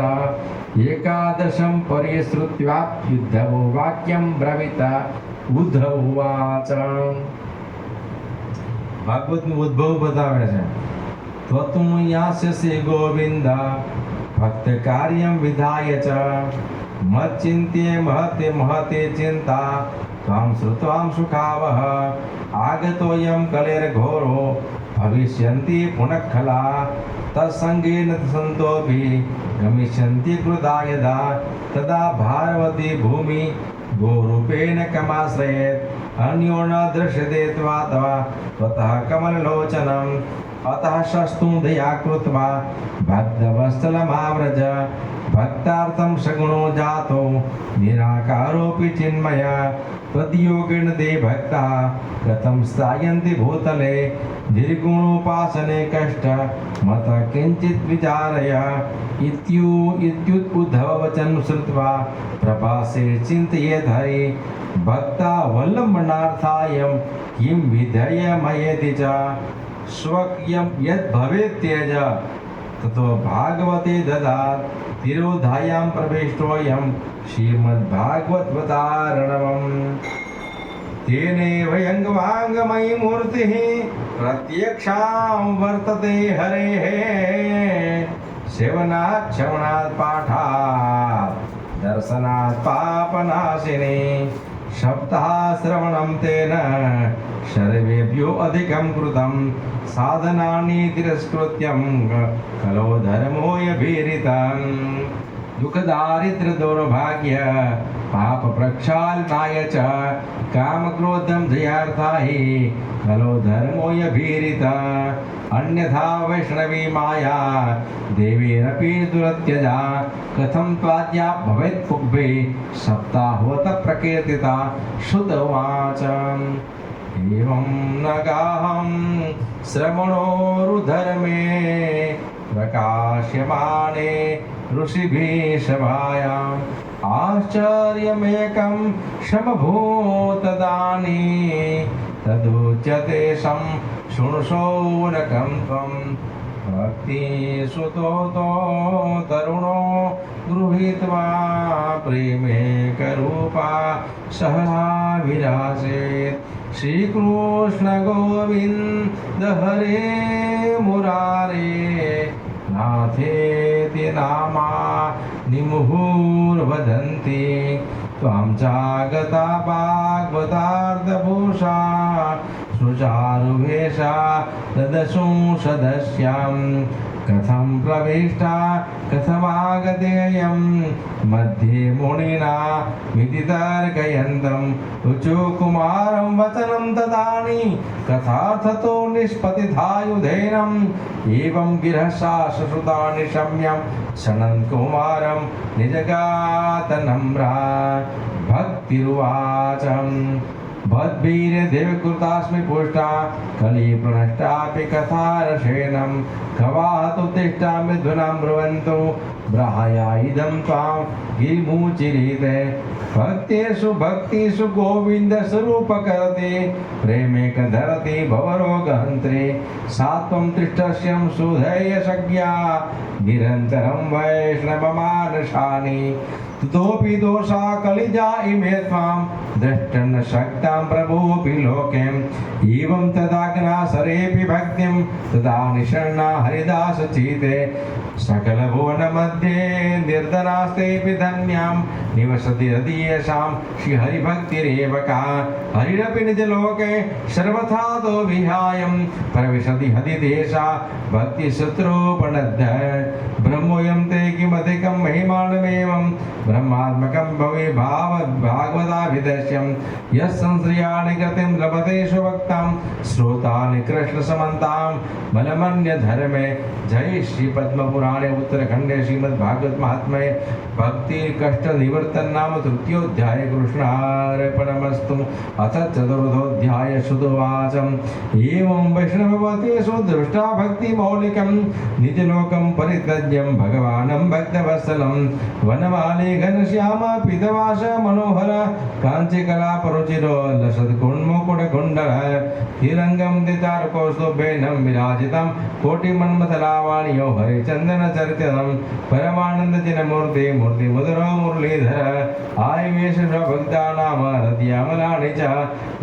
एकादशं परिश्रुत्वाप्युद्धवो वाक्यं ब्रवीत उद्धव उवाच ભાગવતનું ઉદ્ભવ બતાવે છે તો તું યાસ્યસી ગોવિંદ ભક્ત કાર્યમ વિધાય ચ મચ્ચિંત્ય મહતે મહતે ચિંતા ત્વાં શ્રુત્વાં સુખાવહ આગતોયમ કલેર્ઘોરો ભવિષ્યન્તિ પુનઃખલા તત્સંગેન સંતોભિ ગમિષ્યन्ति કૃતા યદા તદા ભારવતી ભૂમિ गोरूपेण कमाश्रयेत् अन्यो न दृश्यते त्वा तव त्वतः कमललोचनं अतः शस्तु दया कृत्वा भक्तवत्सलमाव्रज भक्तार्थं सगुणो जातो निराकारोऽपि चिन्मय त्वद्योगेन ते भक्ता कथं स्थायन्ति भूतले निर्गुणोपासने कष्ट मत किञ्चित् विचारय इत्युद्धववचनं श्रुत्वा प्रभासे चिन्तयेत् हरि भक्तावलम्बनार्थायं किं विधेयमयेति च स्वकीयं यद् भवेत् त्यज ततो भागवते ददात् तिरोधायां प्रविष्टोऽयं श्रीमद्भागवतवतारणवम् तेनैव यङ्गवाङ्गमयी मूर्तिः प्रत्यक्षां वर्तते हरेः सेवनात् श्रवणात् पाठात् दर्शनात् पापनाशिनी शब्दः श्रवणं तेन सर्वेभ्यो अधिकं कृतं साधनानि तिरस्कृत्यं खलो धर्मोऽयभिरितं दुःखदारिद्र्यदौर्भाग्य पापप्रक्षालनाय च कामक्रोधं जयार्था हि खलो धर्मोऽयभिरिता अन्यथा वैष्णवी माया देवीरपि दुरत्यजा कथं त्वाद्या भवेत् पुग्भे सप्ताहोत प्रकीर्तिता श्रुत उवाच एवं न गाहं श्रवणोरुधर्मे प्रकाश्यमाने ऋषिभिः सभायाम् आश्चर्यमेकं समभूतदानि तदुच्यते शृणुषोरकं त्वं भक्तिसुतो तरुणो गृहीत्वा प्रेमेकरूपा सहसा विरासेत् श्रीकृष्ण गोविन्द हरे मुरारे नाथेति नामानि मुहुर्वदन्ति त्वां चागता भागवतार्धभूषा सुचारुवेषा ददशु सदस्यां कथं प्रविष्टा कथमागतेयं मध्ये मुनिना मिति तर्कयन्तम् ऋचुकुमारं वचनं ददानि कथार्थतो निष्पतिधायुधेनम् एवं गिरहसा सुश्रुतानि शम्यं शनत्कुमारं निजगातनम्रा भक्तिरुवाचम् भद्वीर्यदेवकृतास्मि पुष्टा कलिप्रणष्टापि कथारसेनं कवाहतु तिष्ठामि ध्वनां ब्रुवन्तु ब्रहाया इदं त्वां गिरिमुचिरीते भक्तेषु भक्तिषु गोविन्द स्वरूपकरति प्रेमेकधरति भवरोगहन्त्रे सा त्वं तिष्ठस्यं सुधैर्यसज्ञा निरन्तरं वैष्णवमानसानि ततोऽपि दोषा कलिजा इमे त्वां द्रष्टन् शक्तां प्रभोऽपि लोके एवं तदाज्ञा सरेऽपि भक्तिं तदा निषण्णा हरिदासचीते सकलभुवनमध्ये निर्धनास्तेऽपि धन्यां निवसति हृदि येषां श्रीहरिभक्तिरेव का हरिरपि निजलोके सर्वथा तो विहायं प्रविशति हदिदेशा भक्तिशत्रुपनद्ध ब्रह्मोऽयं ते किमधिकं महिमानमेवं ब्रह्मात्मकं भवे भागवताभिदश्यं यः संश्रयाणि गतिं लभते सुभक्तां श्रोतानि कृष्णसमन्तां बलमन्यधर्मे जय श्री पद्मपुराणे उत्तरखण्डे श्रीमद्भागवत महात्म्ये भक्ति कष्ट निवर्तन नाम तृतीयोऽध्याय कृष्णार्पणमस्तु अथ चतुर्थोऽध्याय श्रुतवाचम् एवं वैष्णववतेषु दृष्टा भक्ति मौलिकं निजलोकं परित्यज्यं भगवानं भक्तवत्सलं वनमाली घनश्याम पीतवास मनोहर काञ्चीकलापरुचिरो लसत्कुण्मुकुटकुण्डल तिरङ्गं दितारकौस्तुभेनं विराजितं कोटिमन्मथलावाणियो हरिचन्दनचरितं परमानन्दचिन्मूर्ति मूर्तिमुदरो मुरलीधर आयवेश भक्तानां रत्यामलानि च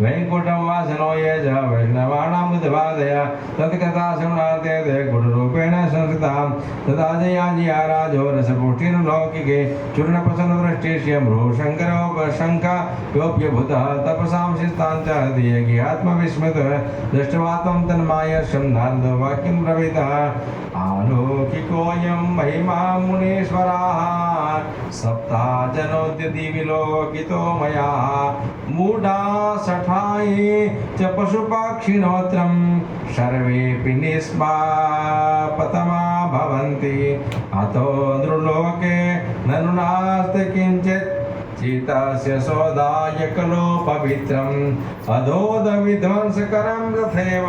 वैकुण्ठं वासनो ये च वैष्णवानां बुधबाधय तत्कथा श्रवणार्थे ते गुरुरूपेण संस्कृतां तदा जया जिया राजो रसपुष्टि प्रकृतिन लौकिके चूर्णप्रसन्नदृष्टिश्यं शङ्करोपशङ्खयोऽप्यभूतः तपसां शिस्ताञ्च हृदये आत्मविस्मृतः दृष्ट्वात्मं तन्मायस्यं नारदो वाक्यं ब्रवीतः आलौकिकोऽयं महिमा मुनीश्वराः सप्ताह जनोद्यति विलोकितो मया मूढा सठाये च पशुपक्षिणोत्रं सर्वेऽपि निष्पापतमा भवन्ति अतो नृलोके ननु नास्ति किञ्चित् चितस्य सौदाय खलु पवित्रम् अधोदविध्वंसकरं तथैव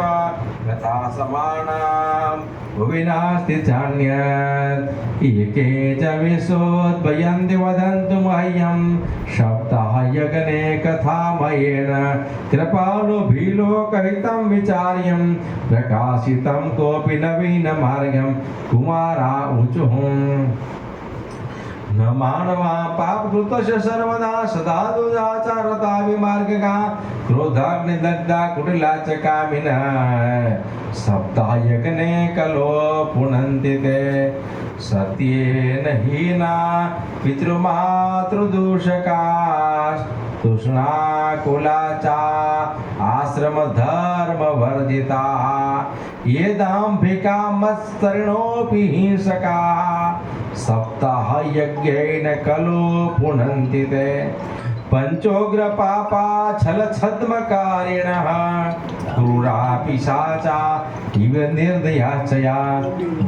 यथा समानां भुवि नास्ति चान्यत् एके च विशोद्भयन्ति वदन्तु मह्यं सप्ताहयज्ञे कथामयेन कृपालुभिलोकहितं विचार्यं प्रकाशितं कोऽपि नवीनमार्गं कुमारा ऊचुः न मानवा पापकृतस्य सर्वदा सदा दुराचारता विमार्गका क्रोधाग्निदग्धा कुटिला च कामिनः सप्ताहयज्ञे कलो पुनन्ति ते सत्येन हीना पितृमातृदूषका तृष्णाकुलाचा आश्रमधर्मवर्जिताः ये दाम्भिका मत्सरिणोऽपि हिंसकाः सप्ताहयज्ञेन खलु पुनन्ति ते पंचोग्रपापा छलछद्मकारिणः क्रूरा पिशाचा इव निर्दयाश्चया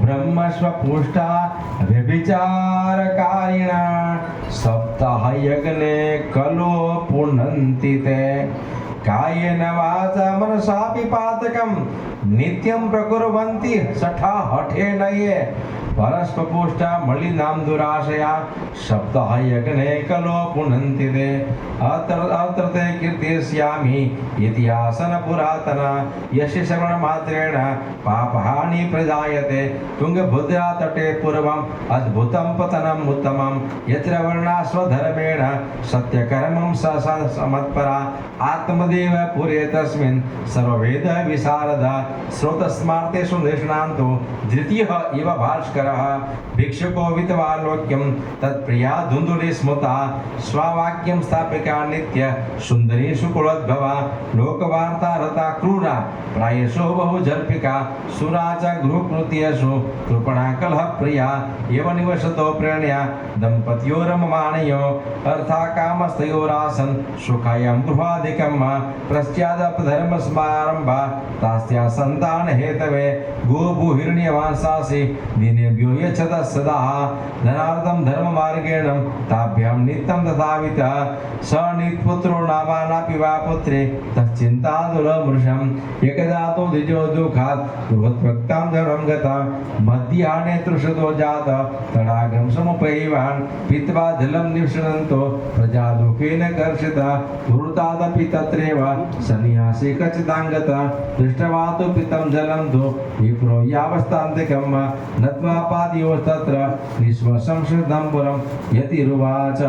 ब्रह्मस्वपुष्टा व्यभिचारकारिणः सप्ताहयज्ञे खलु पुनन्ति ते कायेन वाचा मनसापि पातकं नित्यं प्रकुर्वन्ति सठा हठेन ये परस्पपुष्टा मलिनां दुराशया सप्ताहयज्ञे खलु पुनन्ति ते अत्र ते कीर्तयिष्यामि इतिहासन पुरातन यस्य श्रवणमात्रेण पापहानि प्रजायते तुङ्गभद्रा तटे पूर्वम् अद्भुतं पतनम् उत्तमं यत्र वर्णा स्वधर्मेण सत्यकर्मं समत्परा आत्मदेव पुरे तस्मिन् सर्ववेद विशारद स्रोतस्मार्तेषु निष्णान्तो द्वितीयः इव भास्करः भिक्षुको वितवालोक्यं तत्प्रिया धुन्धुली स्मृता स्ववाक्यं स्थापिका नित्य सुन्दरी सुकुलोद्भवा लोकवार्ता रता क्रूरा प्रायशो बहुजल्पिका सुरा च गृहकृत्यसु कृपणा कलहप्रिया एव निवसतो प्रणया दम्पत्योरममानयो अर्थाकामस्तयोरासन् सुखायां गृहादिकं पश्चादपधर्मसमारम्भा तास्या सन्तानहेतवे गोभूहिरण्यवांसासि दिनेभ्यो यच्छतः सदा धनार्थं धर्ममार्गेण ताभ्यां नित्यं तथावितः स नित्पुत्रो नावानापि वा पुत्रे तश्चिन्तादुरमृषम् एकदा तु द्विजो दुःखात् बृहत्वक्तां धनं गता मध्याह्ने तृषतो जात तडागं समुपैवान् पीत्वा जलं निःसृणन्तो प्रजा दुःखेन कर्षिता गुरुतादपि तत्रैव सन्न्यासी कचिदाङ्गता दृष्ट्वा तु पीतं जलं तु विप्रो यावस्तान्तिकं नत्वा पादयोस्तत्र निःश्वसंश्रितं पुरं यतिरुवाच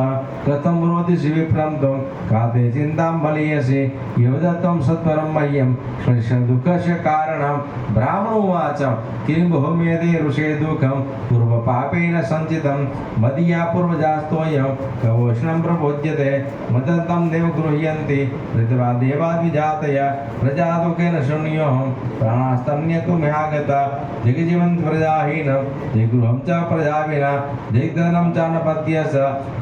कथं रोदिषि विप्रं त्वं का ते चिन्तां बलीयसि यवदत्तं सत्वरं मह्यं क्लेशदुःखस्य कारणं ब्राह्मणोवाच किं बहु मेदे ऋषे दुःखं पूर्वपापेन सञ्चितं मदीया पूर्वजास्तोऽयं कवोष्णं प्रबोध्यते मदन्तं देव गृह्यन्ति ऋत्वा देवाद्विजातय प्रजादुःखेन शृण्योऽहं प्राणास्तन्यतुमयागता दिग्जीवन् प्रजाहीनं दिग्गृहं च प्रजा विना दिग्धनं च न पद्यस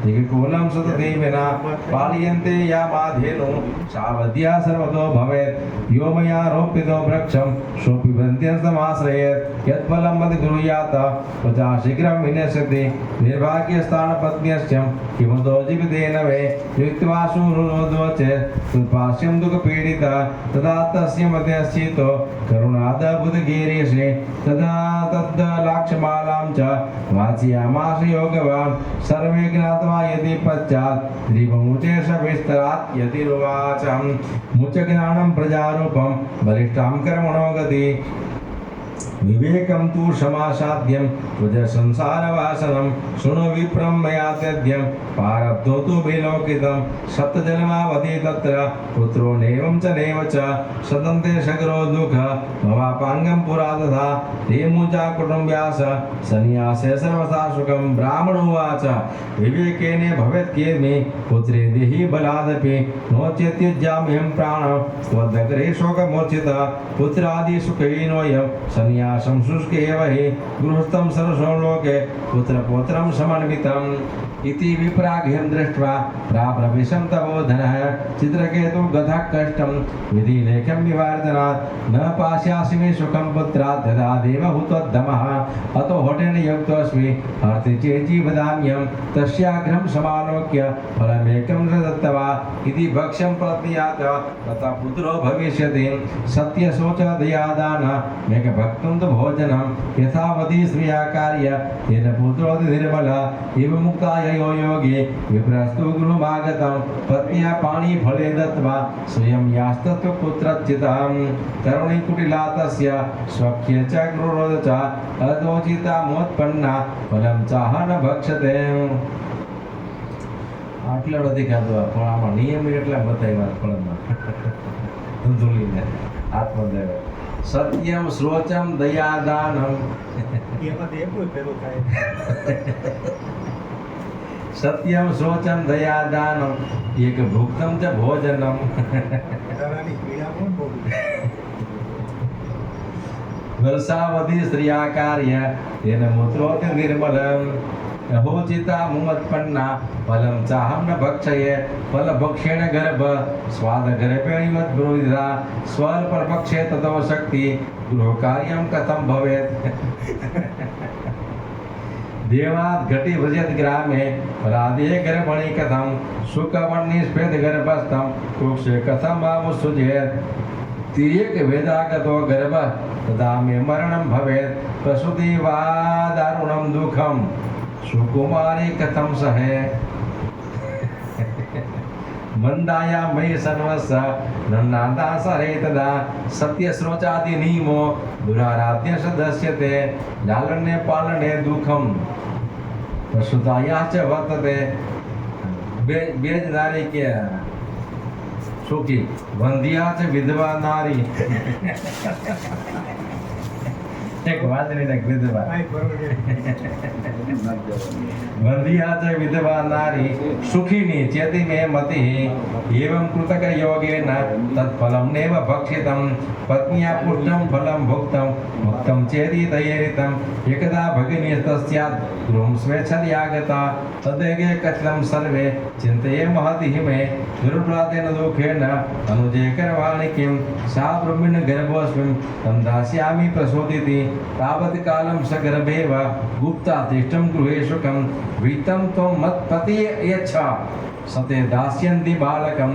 दिग्कुलं सतदेविना पालयन्ते या माधेनु सावध्या सर्वतो भवेत् यो मया रोपितो वृक्षं सोऽपि वन्त्यस्तमाश्रयेत् यत्फलं मद्गृह्यात त्वचा शीघ्रं विनश्यति निर्भाग्यस्थानपत्न्यस्य किमतो जीवितेन वे युक्त्वा शूरोद्वचेत् तत्पाश्यं दुःखपीडिता तदा तस्य मध्यस्थितो करुणादबुधगिरीशे तदा तद्दलाक्षमालां च वाचयामास योगवान् सर्वे ज्ञात्वा यदि पश्चात् द्विमुचेश विस्तरात् यतिरुवाच मुच ज्ञानं प्रजारूपं बलिष्ठां कर्मणो गति विवेकं तु समासाद्यं त्वज संसारवासनं शृणु विप्रं मया तेद्यं पारब्धो तु विलोकितं सप्तजन्मावधि तत्र पुत्रो नैवं च नैव च सदन्ते सगरो दुःख भवापाङ्गं पुरा तथा तेमुचा कुटुम्ब्यास सन्यासे सर्वथा सुखं ब्राह्मणोवाच विवेकेन भवेत्केर्मि पुत्रे देहि बलादपि नो चेत्यज्याम्यहं प्राणं त्वदग्रे शोकमोर्चितः पुत्रादि सुखहीनोऽयं सन्यासं शुष्क एव हि गृहस्थं सर्वसो लोके पुत्रपौत्रं समन्वितम् इति विप्राग्यं दृष्ट्वा प्राप्रविशं तपोधनः चित्रकेतु गतः कष्टं विधिलेखं विवार्तनात् न पास्यासि मे सुखं पुत्रात् यदा देवहूतोद्दमः अतो होटेन युक्तोऽस्मि हर्ति चेत् जीवदाम्यं तस्याग्रहं समालोक्य फलमेकं स दत्त्वा इति भक्ष्यं प्रत्यात् तथा पुत्रो भविष्यति सत्यशोचदयादान मेघभक्तं तु भोजनं यथावधि श्रिया कार्य तेन पुत्रोऽति निर्मलः इव मुक्ताय यो योगी विप्रस्तु गृहमागतं पत्न्या पाणिफले दत्त्वा स्वयं यास्तत्व पुत्रच्युतं तरुणी कुटिला तस्य स्वख्ये च क्रोरोध च अदोचिता मोत्पन्ना फलं चाह न भक्षते આટલા નથી કહેતો પણ આમાં નિયમ એટલા બતાવ્યા ફળમાં ધૂલીને આત્મદેવ સત્યમ શ્રોચમ દયાદાનમ એમાં તો એકલું જ ભેગું થાય. સત્યમ શ્રોચમ દયાદાનમ એક ભુક્તમ ચ ભોજનમ વધારાની પીડા કોણ ભોગવે? વર્ષાવધિ શ્રિયા કાર્ય તેન મૂત્રોતિ નિર્મલમ અહોચિતા મુમત્પન્ના ફલમ ચાહમ ન ભક્ષયે ફલ ભક્ષેણ ગર્ભ સ્વાદ ગર્ભેણિવત બ્રોધિતા સ્વલ્પ ભક્ષે તતો શક્તિ ગૃહ કાર્યમ કથમ ભવેત देवात् घटी व्रजत ग्रामे राधे गर्भणि कथं शुकवर्णि स्फेद गर्भस्थं कुक्षे कथं वामुसुजेत् तिर्यक वेदागतो गर्भ तदा मे मरणं भवेत् प्रसूति वा दारुणं दुःखं सुकुमारी कथं सहे मंदाया मयि सर्वस्य नन्नादा सरे तदा सत्यश्रोचादि नियमो दुराराध्य सदस्यते लालने पालने दुःखं प्रसूताया च वर्तते बेज नारी के सुखी वंदिया च विधवा नारी एक वादनी ने विधवा કાંઈ બરોબર वंदिया च विधवा नारी सुखिनी चेति मे मतिः एवं कृतक योगेन तत्फलं नैव भक्षितं पत्न्या पुष्टं फलं भुक्तं मुक्तं चेति तयेरितं एकदा भगिनीस्तस्यात् गृहं स्वेच्छया गता तदेके कथितं सर्वे चिन्तये महति हिमे दुर्प्रातेन दुःखेन अनुजे करवाणि किं सा ब्रह्मिण गर्भोऽस्मिन् तं दास्यामि प्रसूतिति तावत् कालं सगर्भेव गुप्ता तिष्ठं गृहे सुखं वीतं त्वं मत्पति यच्छ सते दास्यन्ति बालकं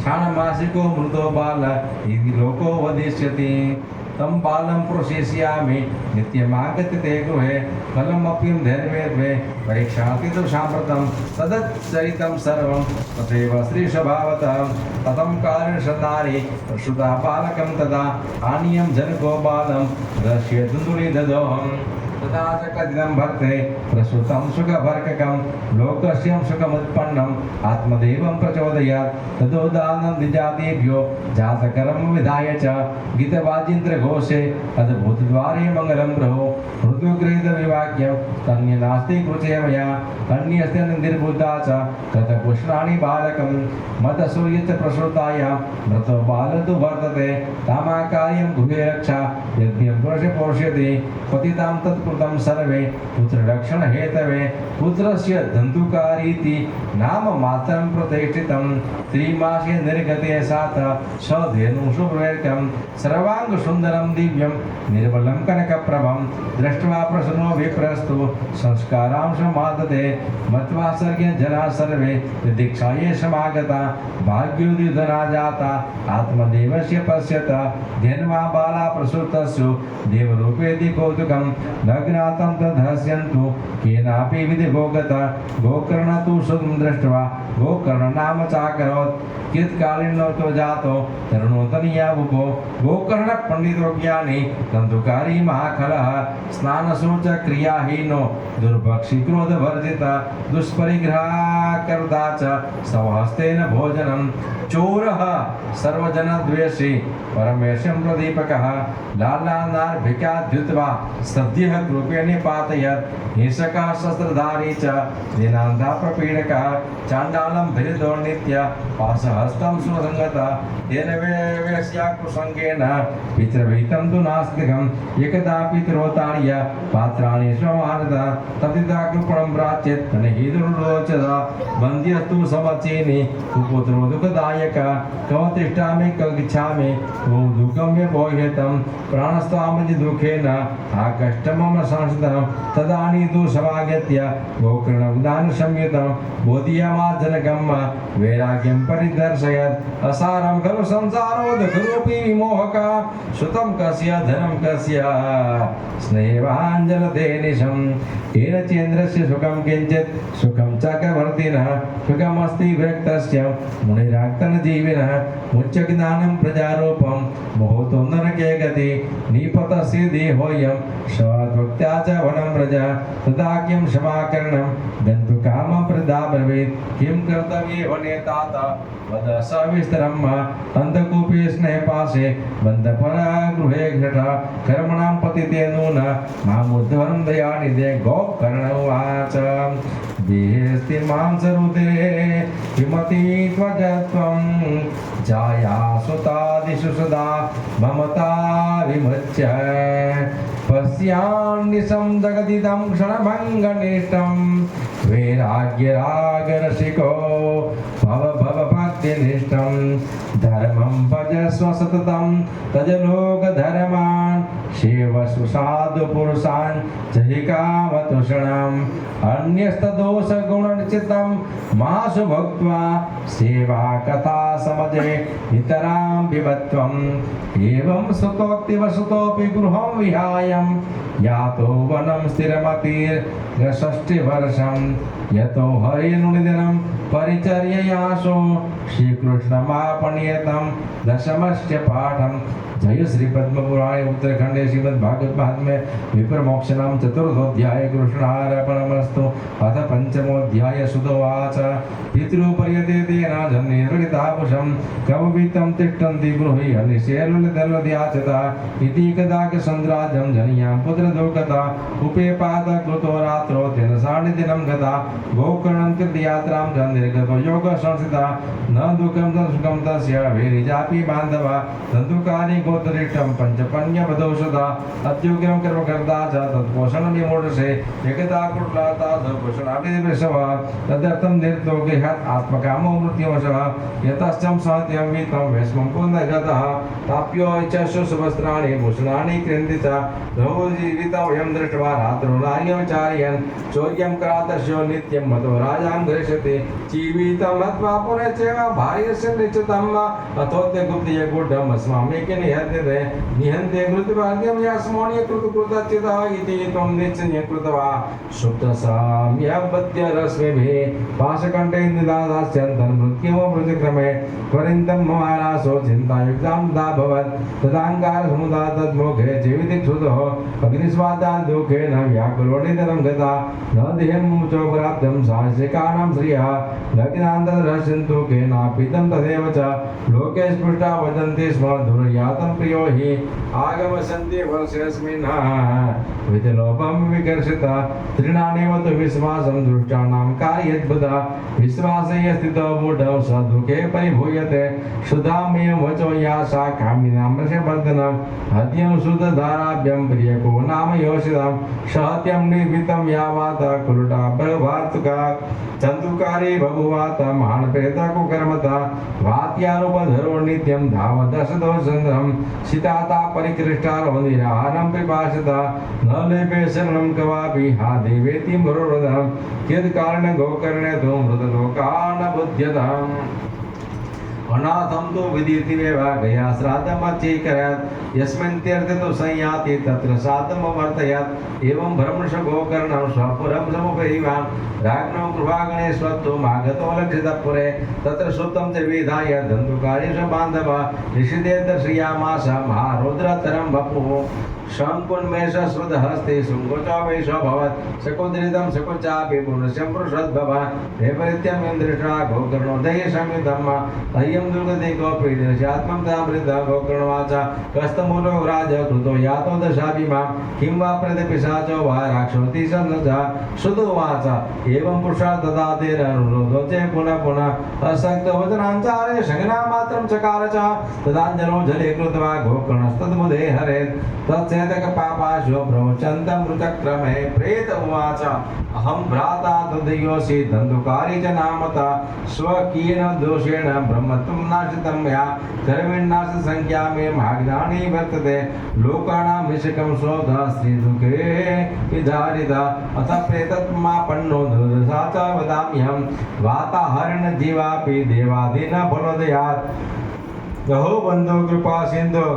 षाण्मासिको मृतो बाल इति लोको वदिष्यति तं बालं प्रोषयिष्यामि नित्यमागत्य ते गृहे फलमप्यं धैर्ये परीक्षाति तु साम्प्रतं तदच्चरितं सर्वं तथैव श्रीस्वभावतः कथं कालेन सतारि प्रसुता बालकं तदा आनीयं जनको बालं दर्श्ये धुन्दुली ददोहम् तथा च कथितं भक्ते प्रसूतं सुखभर्ककं लोकस्यं सुखमुत्पन्नम् आत्मदेवं प्रचोदयात् तदोदानं द्विजातेभ्यो जातकरं विधाय च गीतवाजिन्द्रघोषे अद्भुतद्वारे मङ्गलं प्रभो ऋतुगृहीतविवाक्यं तन्यनास्ति कृते मया अन्यस्य निर्बुद्धा च कृतपुष्णानि बालकं मतसूर्य च प्रसूतायां मृतो बालतु वर्तते तामाकार्यं गृहे रक्षा यज्ञं पोषयति पतितां तत्कृतं सर्वे पुत्ररक्षण हेतवे पुत्रस्य धन्तुकारीति नाम मात्रं प्रतिष्ठितं त्रिमासे निर्गते सात सधेनुं शुभ्रैकं सर्वांग सुन्दरं दिव्यं निर्मलं कनकप्रभं दृष्ट्वा प्रसन्नो विप्रस्तु संस्कारांशमादते मत्वा सर्गे जना सर्वे दीक्षाये समागता भाग्योदिधना जाता आत्मदेवस्य पश्यत धेन्वा बाला प्रसूतस्सु देवरूपेति कौतुकं न ज्ञातं तदहस्यन्तु केनापि विधिभो गता गोकर्ण तु सुखं दृष्ट्वा गोकर्ण नाम चाकरोत् कियत्कालीनो तो जातो तरुणो तनीयावुको गोकर्ण पंडितो ज्ञानी तंतुकारी महाखलः स्नानशोच क्रियाहीनो दुर्भक्षी क्रोधवर्जिता दुष्परिग्रहकर्ता च स्वहस्तेन भोजनं चोरः सर्वजनद्वेषी परमेशं प्रदीपकः लालानार्भिकाद्युत्वा सद्यः कृपे निपातयत् हिंसकः शस्त्रधारी च दीनान्धा प्रपीडकः चाण्डालं भिरितो नित्य पाशहस्तं सुसङ्गतः तेन वेश्या कुसङ्गेन पितृभीतं तु नास्तिकम् एकदा पितरोतार्य पात्राणि स्वमानतः तदिदा कृपणं प्राच्यत् कनहिदुर्लोचता वन्द्यस्तु समचीनि कुपुत्रो दुःखदायक कव तिष्ठामि कव गच्छामि वो दुःखं व्यपोह्यतं प्राणस्त्वामजि दुःखेन आकष्टं मम संस्थितं तदानीतु समागत्य गोकर्णविदान संयुतं बोधीयमाज्जनकं वैराग्यं परिदर्शयत् असारं खलु संसारो दुःखरूपी विमोहकः श्रुतं कस्य धनं कस्य स्नेहाञ्जलते निशम् येन चेन्द्रस्य सुखं किञ्चित् सुखं चक्रवर्तिनः सुखमस्ति विरक्तस्य मुनिराक्तनजीविनः मुच्यज्ञानं प्रजारूपं मोहतो नरके गति निपतस्य देहोऽयं सत्वक्त्या च वनं व्रज तदा किं क्षमाकरणं गन्तुकामं प्रदा ब्रवीत् किं कर्तव्ये वने तात वद सविस्तरम् अन्धकूपे स्नेहपाशे बन्धपरगृहे घृता कर्मणां पतिते नून मामुद्धवनं दयानिधे गोकर्ण उवाच देहेऽस्ति मांसरुधिरे किमति त्वजत्वं जायासुतादिषु सदा ममता विमुच्य पश्यान्निशं जगदिदं क्षणभङ्गनिष्ठं वैराग्यरागरसिको भव भक्तिनिष्ठं धर्मं भजस्व सततं तज लोकधर्मान् सेवस्व साधुपुरुषान् जहि कामतुषणम् अन्यस्तदोषगुणनिश्चितं मासु भुक्त्वा सेवा कथा समजे नितरां विभत्वम् एवं सुतोक्तिवसुतोऽपि गृहं विहायं यातो वनं स्थिरमतिर्षष्टिवर्षं यतो हरिनुनिदिनं परिचर्ययासो श्रीकृष्णमापणीयतं दशमस्य पाठं जय श्री पद्मपुराणे उत्तरखंडे श्रीमद् भागवत महात्म्ये विप्रमोक्षणं चतुर्थोऽध्याय कृष्णार्पणमस्तु अथ पंचमोऽध्याय सुतोवाच पितृपर्यते तेन जन्यर्गतापुषं कववितं तिष्ठन्ति गृहे अनिशेरुलदलद्याचता इति कदाकसन्द्राजं जनीयां पुत्रदुःखता उपेपात कृतो रात्रो तेन सान्निधिनं गता गोकर्णं तीर्थयात्रां च निर्गतो योगसंस्थिता न दुःखं न सुखं तस्य वैरिजापि बान्धवा तन्तुकानि गोत्रिष्टं पञ्चपन्यवधौषधा अत्युग्रं कर्मकर्ता च तत्पोषणनिमूढसे एकदा कुटलाता सपोषणाभिवृषव तदर्थं निर्तो गृहात् आत्मकामो मृत्युवशः यतश्चं सत्यं वीतं वेश्मं पुनर्गतः ताप्यो च शुष्वस्त्राणि भूषणानि क्रिन्ति च बहुजीवितमयं दृष्ट्वा रात्रौ नार्यविचारयन् चौर्यं करातस्यो नित्यं मतो राजां गृह्यते जीवितं हत्वा पुनश्चैव भार्यस्य निश्चितम् अथोत्य गुप्तीय गुढम् अस्मामेके निहन्ते कृतभाग्यं यास्मोण्य कृतकृतचितः इति त्वं निश्चय कृत्वा सुप्तसाम्यबद्ध्य रश्मिभिः पाशकण्ठे निदादास्यन्तं मृत्युमृतक्रमे त्वरितं ममारासो चिन्तायुक्तां दाभवत् तदाङ्गारसमुदा तद्मुखे जीवितिक्षुतः अग्निस्वादात् दुःखेन व्याकुलो निधनं गता न देहं मुचो प्राप्तं साहसिकानां श्रियः लग्नान्तरहस्यन्तु केनापीतं तदेव च लोके स्पृष्टा वदन्ति स्म दुर्यातं प्रियो हि आगमसन्ति वर्षेऽस्मिन् विधिलोपं विकर्षिता तृणानेव तु विश्वासं दृष्टानां कार्यद्भुता विश्वासे स्थितो मूढौ स दुःखे परिभूयते सुधामेव वचो या सा कामिनां रसवर्धनं हत्यं सुतधाराभ्यं प्रियको नाम योषितं सहत्यं निर्भीतं यावात कुरुटा बलभार्तुका चन्दुकारी बभुवात महानप्रेता कुकर्मता वात्यारूपधरो नित्यं धावदशतो चन्द्रं सीताता परिकृष्टारोनिराहारं पिपासिता न लेपे शरणं कवापि हा देवेति मरुदं कियत्कारणं गोकर्णे तु मृतलोका न बुध्यताम् अनाथम तो विदिति वेवा गया श्राद्धमचीकरत् यस्मिन् तीर्थे तो संयाति तत्र श्राद्धम वर्तयत् एवं भ्रमश गोकर्णं स्वपुरं समुपैवान् राज्ञो गृहागणे स्वत्तो मागतो लक्षितः पुरे तत्र सुप्तं च विधाय धन्धुकारीष बान्धव ऋषिदे दर्शयामास महारौद्रतरं वपुः शङ्कुन्मेष श्रुतहस्ते शृङ्गोचावेश भवत् शकुद्रितं शकुचापि पुरुषं पुरुषद्भवन् वैपरीत्यं इन्द्रिष्टा गोकर्णो दह्यसंयुतं तय्यं दुर्गते गोपी दृश्यात्मं तामृत गोकर्णवाच कस्तमूलो राज कृतो यातो दशाभिमां किं वा प्रदपिशाचो वा राक्षोति सन्नजा श्रुतोवाच एवं पुरुषा तदा तेरनुरोधो च पुनः पुनः असक्तवचनाञ्चारे शङ्खनामात्रं चकार च तदाञ्जनो जले कृत्वा गोकर्णस्तद्मुदे हरेत् तत्सेतक पापाशो प्रवचन्तं ऋतक्रमे प्रेत उवाच अहं भ्राता तदयोषि धन्धुकारी च नामता स्वकीयेन दोषेण ब्रह्मत्वं नाशितं मया कर्मिणाश संख्या मे माग्नानि वर्तते लोकानां निशकं शोधा श्रीदुःखे विधारिता अथ प्रेतत्मापन्नो दुर्दशा च वदाम्यहं वाताहरण जीवापि देवादीन फलोदयात् अहो बन्धो कृपा सिन्धु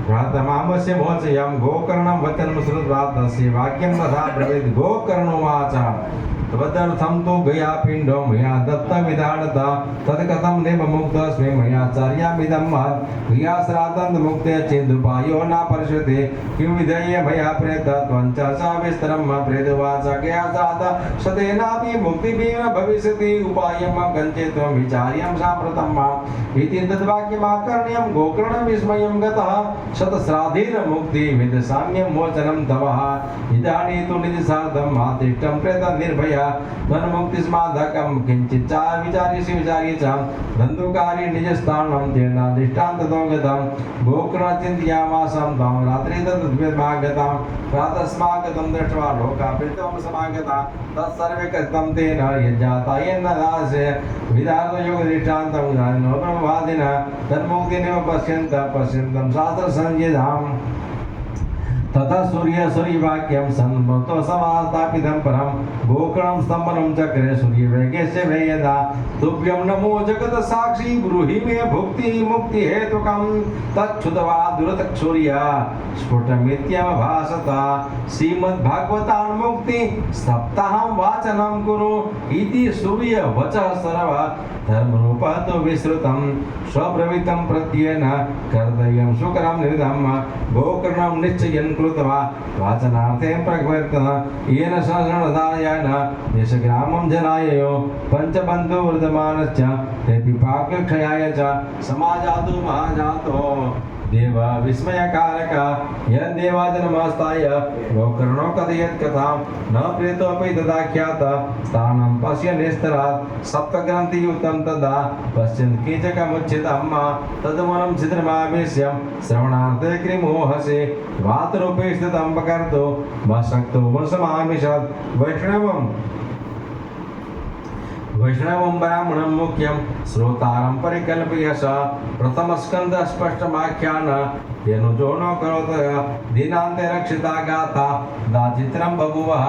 भ्रातमामस्य मोचयं गोकर्णं वचनं श्रुत्वा तस्य वाक्यं तथा ब्रवीत् गोकर्णोवाच तदर्थं तु गया पिण्डो मया दत्तविधानता तत्कथं देवमुक्तस्मि मया चार्यामिदं महत् क्रियाश्राद्धं मुक्ते चेदुपायो न परिश्रुते किं विधेय मया प्रेतत्वं च स विस्तरं प्रेतवाच क्रियाश्राद्ध शतेनापि मुक्तिभिः न भविष्यति उपायं कञ्चित् त्वं विचार्यं साम्प्रतं माम् इति तद्वाक्यमाकर्ण्यं गोकर्णविस्मयं गतः शतश्राद्धेन मुक्तिमिदसाम्यं मोचनं तव इदानीं तु निजसार्धं मातिष्ठं प्रेतं निर्भया धनमुक्तिस्मादकं किञ्चित् च विचार्य च धन्धुकारी निजस्थानं तेनाधिष्ठान्ततो गतं गोकर्णचिन्तयामासं तं रात्रि तद्विमागतां प्रातस्मागतं दृष्ट्वा लोकापृष्टं समागता तत्सर्वे कथितं तेन यज्जाता येन दास्य विधातयोगदृष्टान्तं ज्ञानिनोपमवादिनः तन्मुक्तिमेव पश्यन्तं शास्त्रसंहिताम् तथा सूर्यवाक्यं सन्मतो समास्थापितं परं गोकर्णं स्तम्भनं चक्रे सूर्यवेगस्य वेयदा तुभ्यं नमो जगत साक्षी ब्रूहि मे भुक्ति मुक्ति हेतुकं तच्छुतवा दुरतक्षुर्या स्फुटमित्यवभासता श्रीमद्भागवतान् मुक्ति सप्ताहं वाचनं कुरु इति सूर्य वचः सर्व धर्मरूपतो विश्रुतं स्वप्रवृत्तं प्रत्येन कर्तव्यं सुकरं निरतं गोकर्णं निश्चयन् कृत्वा वाचनार्थे प्रवर्तन येन सहस्रदायेन देशग्रामं जनाययो पञ्चबन्धु वर्धमानश्च तेऽपि पाकक्षयाय च समाजातु महाजातो देव विस्मयकारक यद्देवाजनमस्ताय गोकर्णो कथयत् कथां न प्रेतोऽपि तदाख्यात स्थानं पश्य निस्तरात् सप्तग्रन्थियुक्तं तदा पश्यन् कीचकमुच्चितं तदमनं छिद्रमावेश्यं श्रवणार्थे क्रिमोहसे वातरूपे स्थितं पकर्तो वशक्तो वशमामिषत् वैष्णवं ब्राह्मणं मुख्यं श्रोतारं परिकल्प्य स प्रथमस्कन्ध स्पष्टमाख्यान तेनुजो न करोत् दीनान्ते रक्षिता गाथा दाचित्रं बभुवः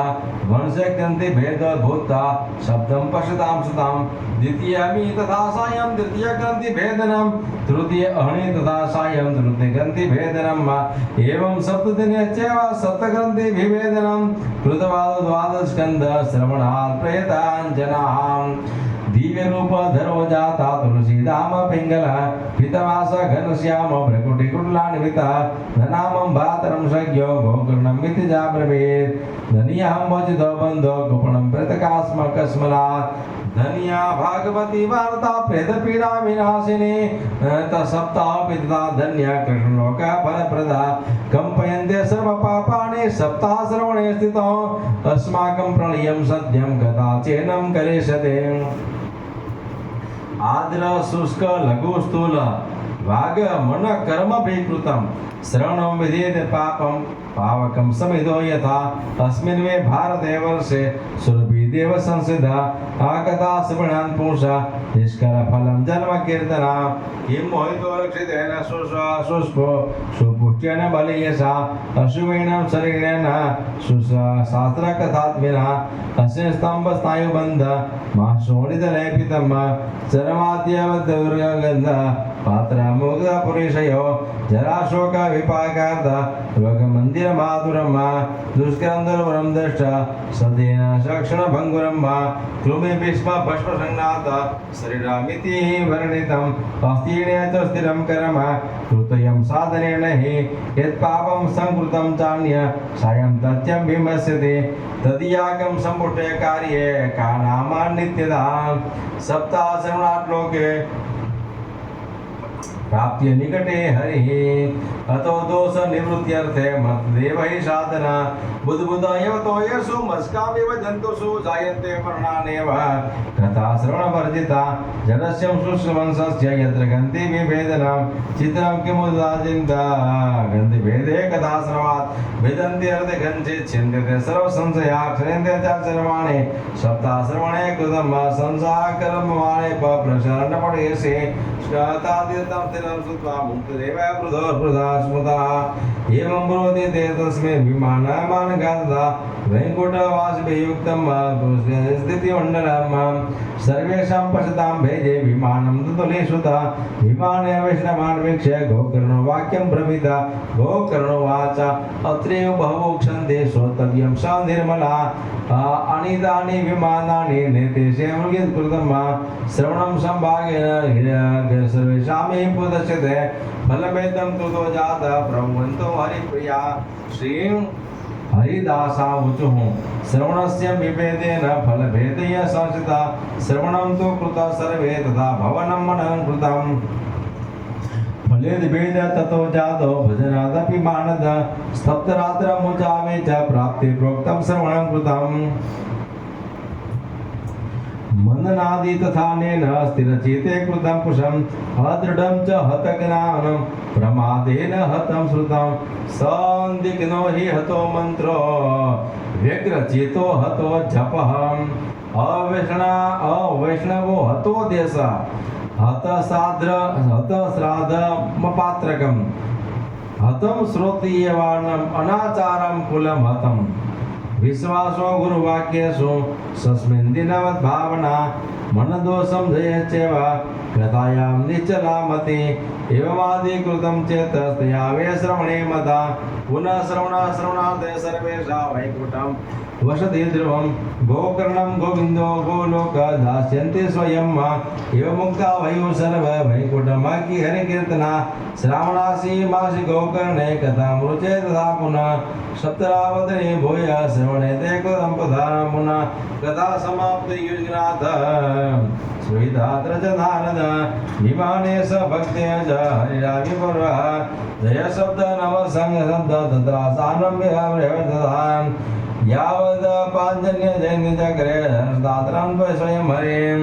वंशग्रन्थि भेदोद्भूता शब्दं पश्यतां सुतां द्वितीयमि तथा सायं तृतीयग्रन्थि भेदनं तृतीय अहनि तथा सायं तृतीयग्रन्थि भेदनं एवं सप्तदिनश्चैव सप्तग्रन्थि विभेदनं कृत्वा द्वादशस्कन्ध श्रवणात् प्रयताञ्जनाः दिव्यरूप धर्म जाता तुलसीदाम पिंगल पितवास घनश्याम भ्रकुटिकुटलान्विता धनामं भातरं सज्ञो गोकर्णं मिति जाब्रवीत् धनियां वचितो बन्धो गोपणं प्रेतकास्मकस्मला धनिया भागवती वार्ता प्रेतपीडा विनाशिनी तसप्ताहपि तथा धन्या कृष्णलोका फलप्रदा कम्पयन्ते सर्वपापानि सप्ताहश्रवणे स्थितो अस्माकं प्रणयं सत्यं कदाचेनं करिष्यते आद्र शुष्क लघु स्थूल वाग मन कर्म विकृतं श्रवणं विधेद पापं पावकं समिधो यथा अस्मिन् मे भारते वर्षे सुरभिदेव संसिधा आगता श्रवणान् पुंसा निष्करफलं जन्मकीर्तना किं मोहितो रक्षितेन शुष्पो सुपुष्ट्येन बलियसा अशुभेन शरीरेण शास्त्रकथात्मिना अस्य स्तम्भस्नायुबन्ध माशोणितलेपितं चरमाद्यवदुर्गन्ध पात्रमुग्धपुरुषयो जराशोक विपाकार्थ लोकमन्दिरमाधुरं दुष्करं दुर्वरं दृष्ट सदेन शक्षणभङ्गुरं क्लुमे भीष्म भस्मसंज्ञात शरीरमिति वर्णितम् अस्तीर्णे च स्थिरं कर्म कृतयं साधनेन हि यत्पापं संकृतं चान्य सायं तथ्यं विमस्यते तदीयाकं सम्पुष्टे कार्ये का नाम नित्यदा सप्ताह लोके प्राप्य निकटे हरिः अतो दोष निवृत्त्यर्थे मत्देव हि साधना बुद्बुदायवतो येषु मस्कामिव जन्तुषु जायन्ते मरणानेव कथा श्रवणवर्जिता जलस्य शुष्कवंशस्य यत्र गन्ति विभेदनं चित्रं किमुदा चिन्ता गन्धिभेदे कथा श्रवात् वेदन्ति अर्धगञ्चित् चिन्त्यते सर्वसंशया क्षयन्ते च सर्वाणि सप्ताश्रवणे कृतं संसारकर्मवाणे प्रशरणपडेशे स्कातादितं स्थिरं श्रुत्वा मुक्तदेव वृथा स्मृता एवं ब्रूहि ते तस्मिन् विमानमानगादा वैकुण्ठवासभियुक्तं स्थितिमण्डलं सर्वेषां पश्यतां भेजे विमानं तुलेषुता विमाने वैष्णवान्वीक्ष्य गोकर्णो वाक्यं ब्रवीता गोकर्णोवाच अत्रैव बहवोक्षन्ते श्रोतव्यं स निर्मला अनितानि विमानानि नेतेशे मृगीकृतं श्रवणं संभागेन सर्वेषामेव पुदश्यते फलभेदं तुतो जात ब्रह्मन्तो हरिप्रिया श्रीं हरिदासावचुः श्रवणस्य विभेदेन फलभेदय संसिता श्रवणं तु कृता सर्वे तथा भवनं मननं कृतं फलेद्भेद ततो जातो भजनादपि मानद स्तप्तरात्रमुचावे च प्राप्ते प्रोक्तं श्रवणं कृतम् मननादि तथानेन स्थिरचेते कृतं पुषम् अदृढं च हतज्ञानं प्रमादेन हतं श्रुतं सन्दिग्नो हि हतो मन्त्रो व्यग्रचेतो हतो जपः अवैष्णवो हतो देश हतश्राद्धमपात्रकं हतं श्रोत्रियवाणम् अनाचारं कुलं हतम् विश्वासो गुरुवाक्येषु तस्मिन् दिनवद्भावना मनदोषं जयश्चैव कथायां निश्चला मति एवमादिकृतं चेत् तया वे श्रवणे मता पुनः श्रवणार्थे सर्वेषां वैकुण्ठं वसति ध्रुवं गोकर्णं गोविन्दो गोलोक दास्यन्ति स्वयं एवमुक्ता वयो सर्व वैकुण्ठमाकी हरिकीर्तना श्रावणासी मासि गोकर्णे कथामृचे तथा पुनः सप्तरावतने भूय श्रवणे ते कृतं प्रधानं पुनः कथा समाप्ति युजनाथ सुविधात्र च नारद विमाने स भक्ते च हरिराविपर्वः जय शब्द नम संग शब्द तत्र सानम्यः यावद् पाञ्जन्य जैन्यचक्रे दात्रं स्वयं हरिं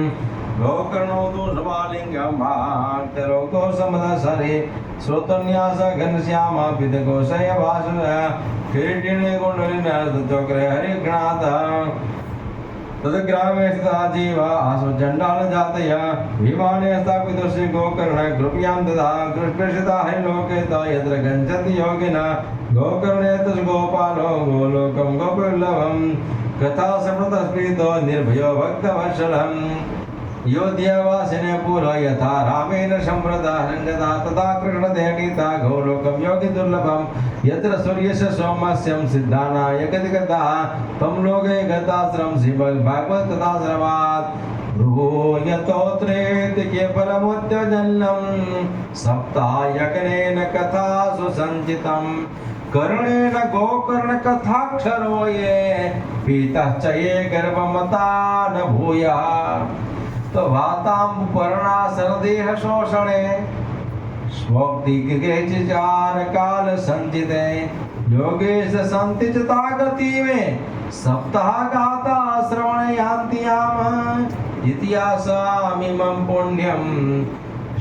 गोकर्णो तु समालिङ्गं भाक्तरोक्तो समदसरे श्रोतन्यास घनश्याम पितकोशय वासुर किरीटिने कुण्डलिन चक्रे हरिघ्नाथ तद्ग्रामे स्थिता जीव आसु चण्डाल जातय विमाने स्थापितो श्री गोकर्ण कृपयां तदा कृष्णस्थिता हरिलोके यत्र गच्छन्ति योगिनः गोकर्णे तस् गोपालो गोलोकं गोपवल्लभं कथा समृतस्फीतो निर्भयो भक्तवत्सलम् योध्यावासिने पुर यथा रामेण संवृता रङ्गता तथा कृष्णदेवनीता गोलोकं योगिदुर्लभं यत्र सूर्यस्य सोमस्यं सिद्धानायकदिगतः तं लोके गताश्रम श्रीमद्भागवत तथा श्रवात् भ्रूयतोत्रेति केवलमुद्यजल्लं सप्तायकनेन कथासु सञ्चितम् कर्णेन गोकर्ण कथाक्षरो ये पीतश्च ये गर्भमता न भूयः तो वातांपर्णा सरदेह शोषणे स्वक्तिकेचिचार काल संचिते योगेश संति च तागति में सप्ताह गाता श्रवणयान्त्याम इतिहासामिमं पुण्यं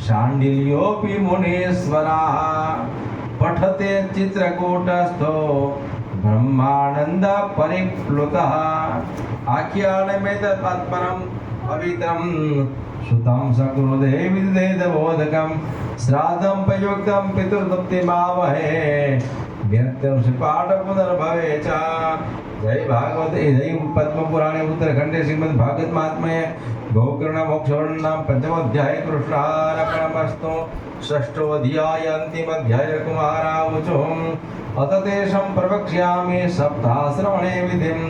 शाण्डिल्योऽपि मुनीश्वराः पठते चित्रकूटस्थो ब्रह्मानंद परिप्लुतः आख्यानमेत तत्परं पवित्रं सुतं सकृदेविदेद बोधकं श्राद्धं प्रयुक्तं पितृतृप्तिमावहे व्यक्तं श्रीपाठ पुनर्भवे च। जय भागवते जय पद्म पुराणे उत्तरखंडे श्रीमद् भागवत महात्म्ये गोकर्ण मोक्षवर्णनां पंचमोध्याय कृष्णार्पणमस्तु। षष्ठोऽध्याय अन्तिमोध्याय कुमारावचोम् अथ तेषां प्रवक्ष्यामि सप्ताश्रवणे विधिं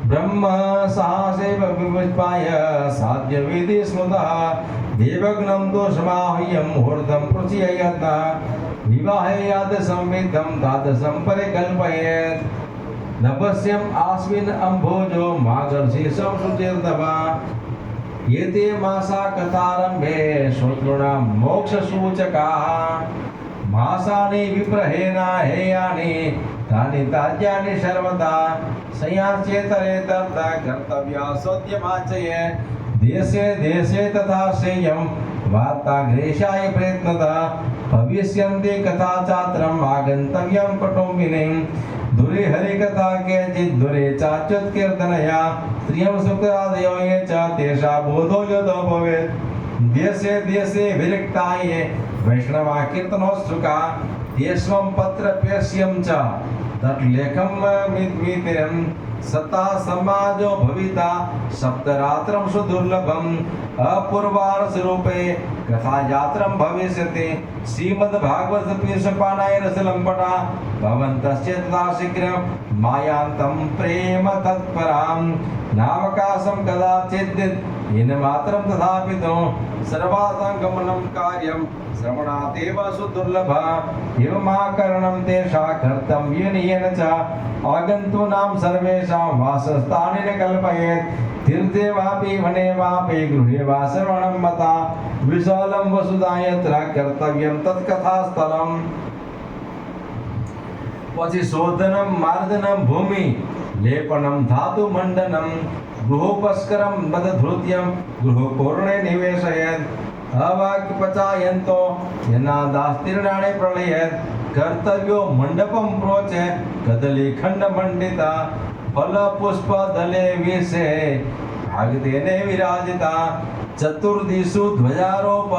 ब्रह्म साहसेव विपुष्पाय साध्यविधि स्मृतः देवग्नं दोषमाह्यं मुहूर्तं प्रचयत विवाहे याद संविद्धं तादृशं परिकल्पयेत् नभस्यम् आस्मिन् अम्भोजो मार्गशीर्षं शुचिर्दवा एते मासा कथारम्भे श्रोतॄणां मोक्षसूचकाः मासानि विप्रहेना हेयानि तानि ताज्यानि सर्वदा संयास्येतरे तथा कर्तव्या सौद्यमाचये देशे देशे तथा श्रेयं वार्ताग्रेशाय प्रयत्नता भविष्यन्ति कथा चात्रम् आगन्तव्यं कुटुम्बिनीं दूरे हरिकथा केचित् दूरे चाच्युत्कीर्तनया स्त्रियं सुखरादयो ये च तेषा बोधो यतो भवेत् देशे देशे विरक्ताय वैष्णवा कीर्तनोत्सुका तेष्वं पत्रपेश्यं च तट्लेखं मितिरं सता समाजो भविता सप्तरात्रं सुदुर्लभम् अपूर्वारसरूपे कथायात्रं भविष्यति श्रीमद्भागवत पीयूषपानाय रसलम्पटा भवन्तस्य तथा शीघ्रं मायान्तं प्रेम तत्परां नावकाशं कदाचित् येनमात्रं तथापितो सर्वासां गमनं कार्यं श्रवणादेव सुदुर्लभ एवमाकरणं तेषा कर्तव्येन येन च आगन्तूनां सर्वेषां वासस्थानि न कल्पयेत् तीर्थे वापि वने वापि गृहे वा श्रवणं मता विशालं वसुधा यत्र कर्तव्यं तत्कथास्थलम् પછી શોધનમ માર્દનમ ભૂમિ લેપનમ ધાતુ મંડનમ ગૃહોપસ્કરમ મદધૃત્યમ ગૃહપૂર્ણે નિવેશયત અવાક્ય પચાયંતો યનાદાસ્તીર્ણાણે પ્રલયત કર્તવ્યો મંડપમ પ્રોચે કદલી ખંડ મંડિતા ફલ પુષ્પ દલે વિશે ભાગતેને વિરાજિતા ચતુર્દિશુ ધ્વજારોપ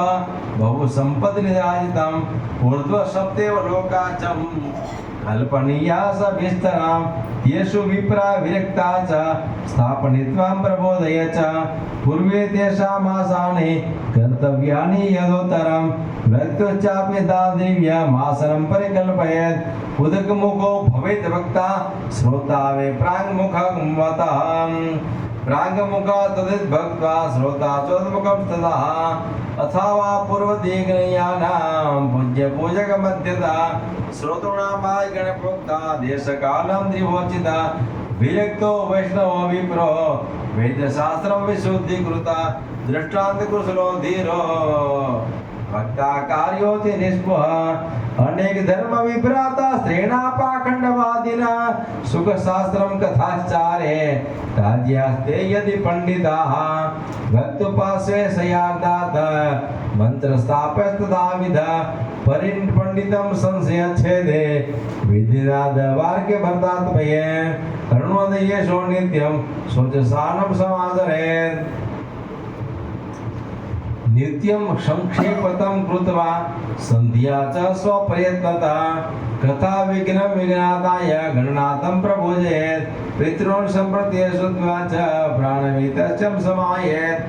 બહુ સંપદ નિરાજિતમ ઊર્ધ્વ સપ્તેવ લોકાચમ कल्पनीया सभिस्तरां येषु विप्रा विरक्ता च स्थापनित्वां प्रबोधय च पूर्वे तेषामासानि कर्तव्यानि यदोत्तरं मृत्युश्चापि दादिव्यमासनं परिकल्पयेत् उदकमुखो भवेत् वक्ता श्रोता वे प्राङ्मुखं मतः प्राङ्मुखा तदिद्भक्त्वा श्रोता चोद्मुखं तथा अथवा पूर्वदिग्नयानां पूज्य पूजक मध्यता श्रोतॄणामाय गणप्रोक्ता देशकालं त्रिवोचिता विरक्तो वैष्णवो विप्रो वेदशास्त्रं विशुद्धीकृता दृष्टान्त कुशलो धीरो भक्ता कार्योति निष्पह अनेक धर्म विभ्राता स्त्रीणा पाखंडवादिना सुख शास्त्रं कथाचारे राज्यास्ते यदि पंडिताः भक्तुपास्वे सयार्दात मंत्र स्थापयस्तदा विधा परिपंडितं संशयच्छेदे विधिनाद वाक्य भरतात्मये करुणोदयेषो नित्यं शोचसानं समादरेत् नित्यं संक्षेपतं कृत्वा संध्या च स्वप्रयत्नता कथा विघ्नं विघ्नाताय गणनाथं प्रभोजयेत् पितॄन् सम्प्रत्य श्रुत्वा च प्राणवितश्चं समायेत्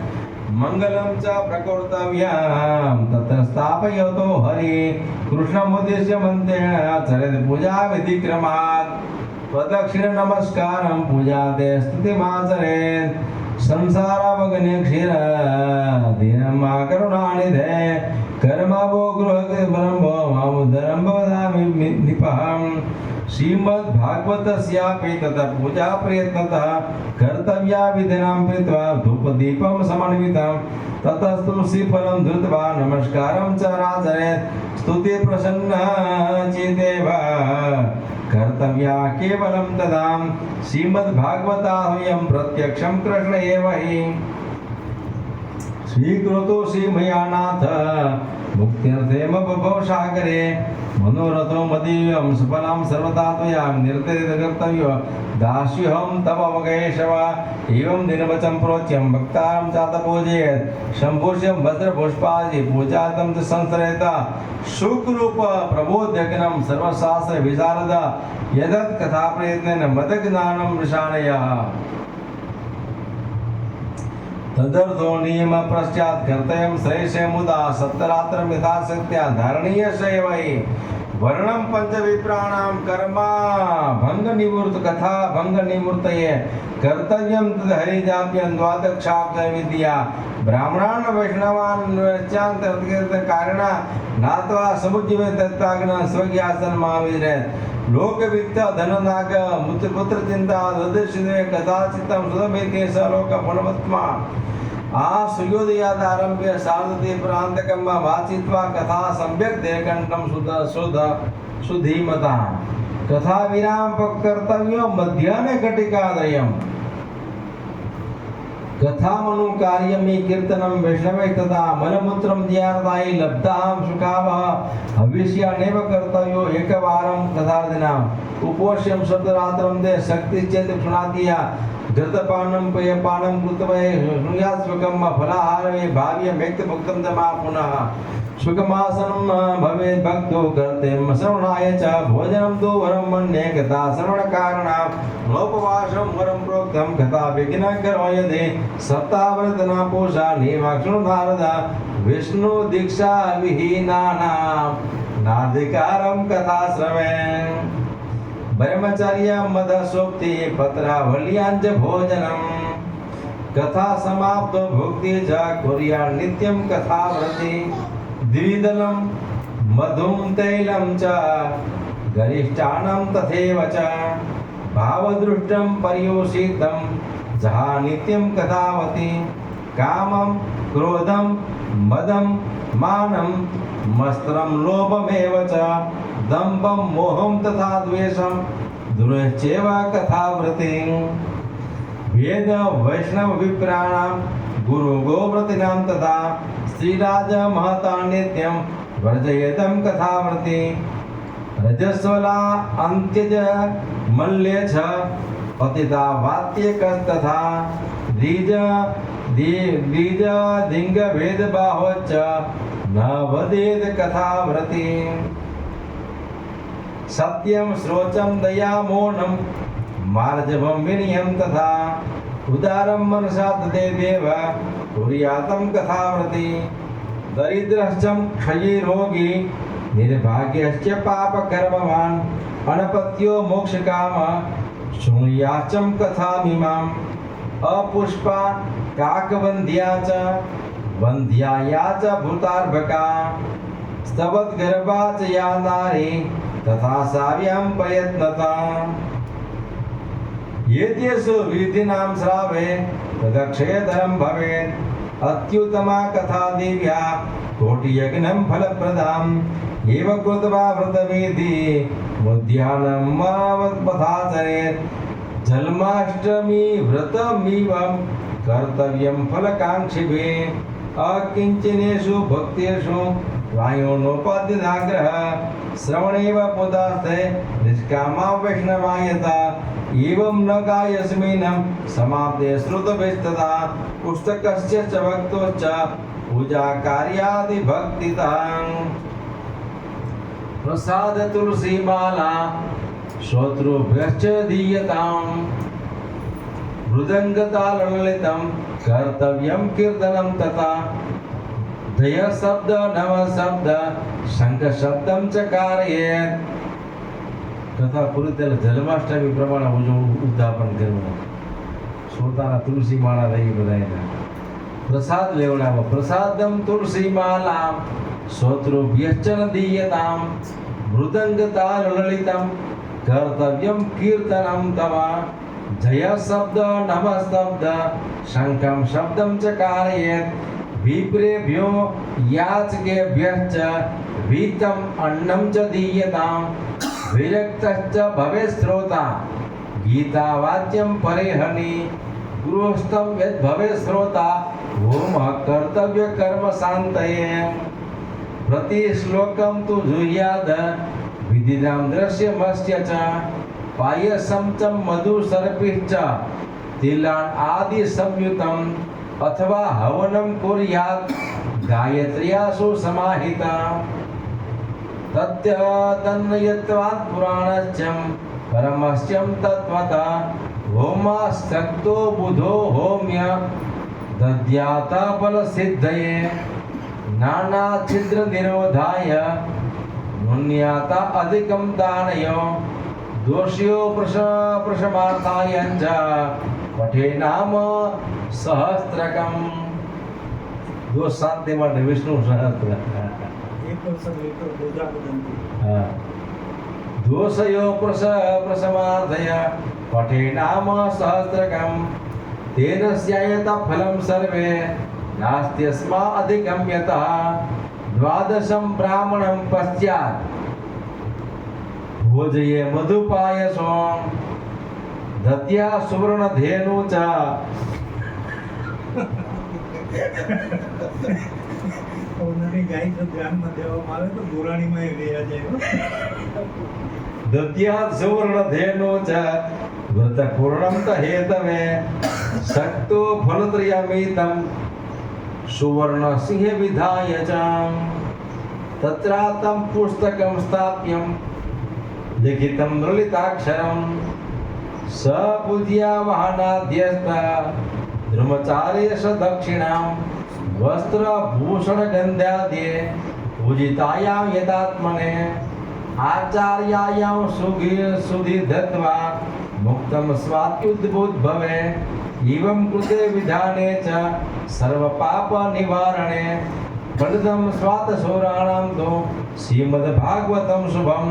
मंगलं च प्रकर्तव्यं तत्र स्थापयतो हरि कृष्णमुद्दिश्य मन्त्रेण चरेत् पूजा विधिक्रमात् प्रदक्षिण नमस्कारं पूजाते स्तुतिमाचरेत् संसारावगने क्षीर दीनमा करुणानिधे कर्मभो गृहब्रह्मो मामुदरं वदामि निपहं श्रीमद्भागवतस्यापि ततः पूजा प्रयत्नतः कर्तव्या विधिनां कृत्वा धूपदीपं समन्वितं ततस्तु श्रीफलं धृत्वा नमस्कारं च आचरेत् स्तुति प्रसन्न चिदेव कर्तव्या केवलं तदा श्रीमद्भागवताह्वयं प्रत्यक्षं कृष्ण एव हि स्वीकृतो श्रीमयानाथ मुक्त्यर्थेम बभव सागरे मनोरथो मदीयं सफलं सर्वदा त्वया निर्तरित कर्तव्यो दास्यहं तव केशव एवं दिनवचं प्रोच्यं भक्तां चातपूजयेत् शम्भुष्यं वज्रपुष्पादि पूजार्थं च संश्रयेत शुकरूप प्रबोध्यग्नं सर्वशास्त्र विशारद यदत् कथा प्रयत्नेन मदज्ञानं विषाणयः तदर्थो नियम पश्चात् कर्तव्यं श्रेयसे मुदा सप्तरात्रं यथाशक्त्या धारणीयस्य वै वर्णं पञ्चविप्राणां कर्मा भंग निवृत्त कथा भंग निवृत्तये कर्तव्यं तद्हरिजाप्यं द्वादक्षाब्द विद्या ब्राह्मणान् वैष्णवान् चान्तर्कारणा नात्वा समुज्जीवे दत्ताग्न स्वज्ञासन महावीरेत् लोकवित्त धननाग पुत्र चिंता हृदय कदाचितं सुधमेते सलोक फलवत्मा आ सूर्योदयादारभ्य सार्धते प्रान्तकं वाचित्वा कथा सम्यक् देहकण्ठं सुधीमता कथा विराम कर्तव्यो मध्याह्ने घटिकादयम् कथामनु कार्यमे कीर्तनं वैष्णवे तथा मलमूत्रं ज्ञानदायि लब्धां सुखावः हविष्यानेव कर्तव्यो एकवारं तथार्दिनाम् उपोष्यं शब्दरात्रं दे शक्ति चेत् क्षुणातिया घृतपानं पेयपानं कृत्वा शृणुयात् सुखं फलाहारे भाव्यमेक्त भक्तं च मा पुनः सुखमासनं भवेत् भक्तो कर्तें श्रवणाय च भोजनं तु वरं मन्ये कथा श्रवणकारणां नोपवासं वरं प्रोक्तं कथा विघ्नकरो यदि सप्ताहव्रतना पूषा निवाक्षणो नारद विष्णु दीक्षा विहीनानां नाधिकारं कथा श्रवे ब्रह्मचर्य मदसोक्ति पत्रावल्याञ्च भोजनं कथा समाप्तो भुक्ति च कुर्यात् नित्यं कथाव्रति द्विदलं मधुं तैलं च गरिष्ठानं तथैव च भावदृष्टं पर्योषितं जहा नित्यं कथावति कामं क्रोधं मदं मानं मस्त्रं लोभमेव च दम्भं मोहं तथा द्वेषं दुरश्चैव कथाव्रतिं वेद वैष्णव विप्राणां गुरु गोव्रतीनां तथा श्रीराज महता नित्यं वर्जयेतं कथाव्रति रजस्वला अन्त्यज मल्ये च पतिता वात्यकस्तथा द्विज दिंग भेदबाहो च न वदेत कथाव्रति सत्यं श्रोचं दया मौनं मार्जवं विनयं तथा उदारं मनसा तदेव कुर्यातं कथाव्रति दरिद्रश्च क्षये रोगी निर्भाग्यश्च पापकर्मवान् अनपत्यो मोक्षकाम शृणुयाच कथामिमाम् अपुष्पा काकवन्द्या च वन्द्याया च भूतार्भका स्तवद्गर्भा च या नारी तथा साव्यां प्रयत्नता एतेषु विधिनां श्रावे तदक्षयधरं भवेत् अत्युत्तमा कथा दिव्या कोटियज्ञं फलप्रदाम् एव कृत्वा व्रतविधि मध्याह्नं पथाचरेत् जन्माष्टमी व्रतमिवं कर्तव्यं फलकाङ्क्षिभिः अकिञ्चनेषु भक्तेषु वायोनोपाद्यदाग्रह श्रवणेव पुदास्ते निष्कामा वैष्णवायता एवं न गायस्मिनं समाप्ते श्रुतभिस्तदा पुस्तकस्य च भक्तोश्च पूजा कार्यादि भक्तितां प्रसाद तुलसीमाला श्रोतृभ्यश्च दीयताम् मृदङ्गताललितं कर्तव्यं कीर्तनं तथा जय शब्द नव शब्द शंख शब्दं च कारयेत् कथा પૂરી ત્યારે જન્માષ્ટમી પ્રમાણે ઉદ્યાપન કરવું શ્રોતાના તુલસી માળા લઈ બધાને પ્રસાદ લેવડાવો પ્રસાદમ તુલસી માલા શ્રોતૃભ્યશ્ચ દીયતામ મૃદંગ તાલ લલિતમ કર્તવ્યમ કીર્તનમ તવા જય શબ્દ નમ શબ્દ શંખમ શબ્દમ ચ कारयेत् विप्रेभ्यो याचकेभ्यश्च वीतम् अन्नं च दीयताम् विरक्तश्च भवेत् श्रोता गीतावाच्यं परेहनि गृहस्थं यद् भवेत् श्रोता होमः कर्तव्य कर्म शान्तये प्रति श्लोकं तु जुह्याद विधिनां दृश्यमस्य च पायसं च मधुसर्पिश्च तिलान् आदि संयुतम् अथवा हवनं कुर्यात् गायत्र्यासु समाहिता तन्यत्वात् पुराणस्यं परमस्यं तत्त्वतः होमास्तक्तो बुधो होम्य दद्याता फलसिद्धये नानाछिद्रनिरोधाय नुन्याता अधिकं दानयो दोष्यो प्रशमार्थाय च पठे नाम सहस्त्रकम् दोष शांति માટે વિષ્ણુ સહસ્ત્ર એક વર્ષ લેતો બોધા બદલતી હા दोषयो प्रशमार्थय पठे नाम सहस्त्रकम् तेन स्यायत फलं सर्वे नास्त्यस्मा अधिकं यतः द्वादशं ब्राह्मणं पश्चात् भोजये मधुपायसो दत्या सुवर्णधेनु च પૌનાની ગાય જો ધ્યાનમાં દેવામાં આવે તો ગોરાણીમાં એ રહ્યા જાય दत्या सुवर्णधेनु च व्रतपूर्णं त हेतवे सक्तो फलत्रयमितं सुवर्णसिंह विधाय च तत्रातं पुस्तकं स्थाप्यं लिखितं ललिताक्षरं स पूज्या वाहनाध्यस्थ ब्रह्मचारेश दक्षिणां वस्त्रभूषणगन्धाद्ये पूजितायां यदात्मने आचार्यायां सुधि दत्वा मुक्तं स्वात्युद्भवे एवं कृते विधाने च सर्वपापनिवारणे फलितं स्वातशौराणां तु श्रीमद्भागवतं शुभं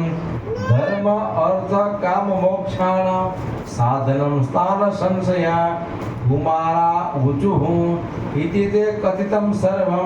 धर्म अर्थ काम मोक्षाणां साधनं स्थान संशया कुमारा ऊचुः इति ते कथितं सर्वं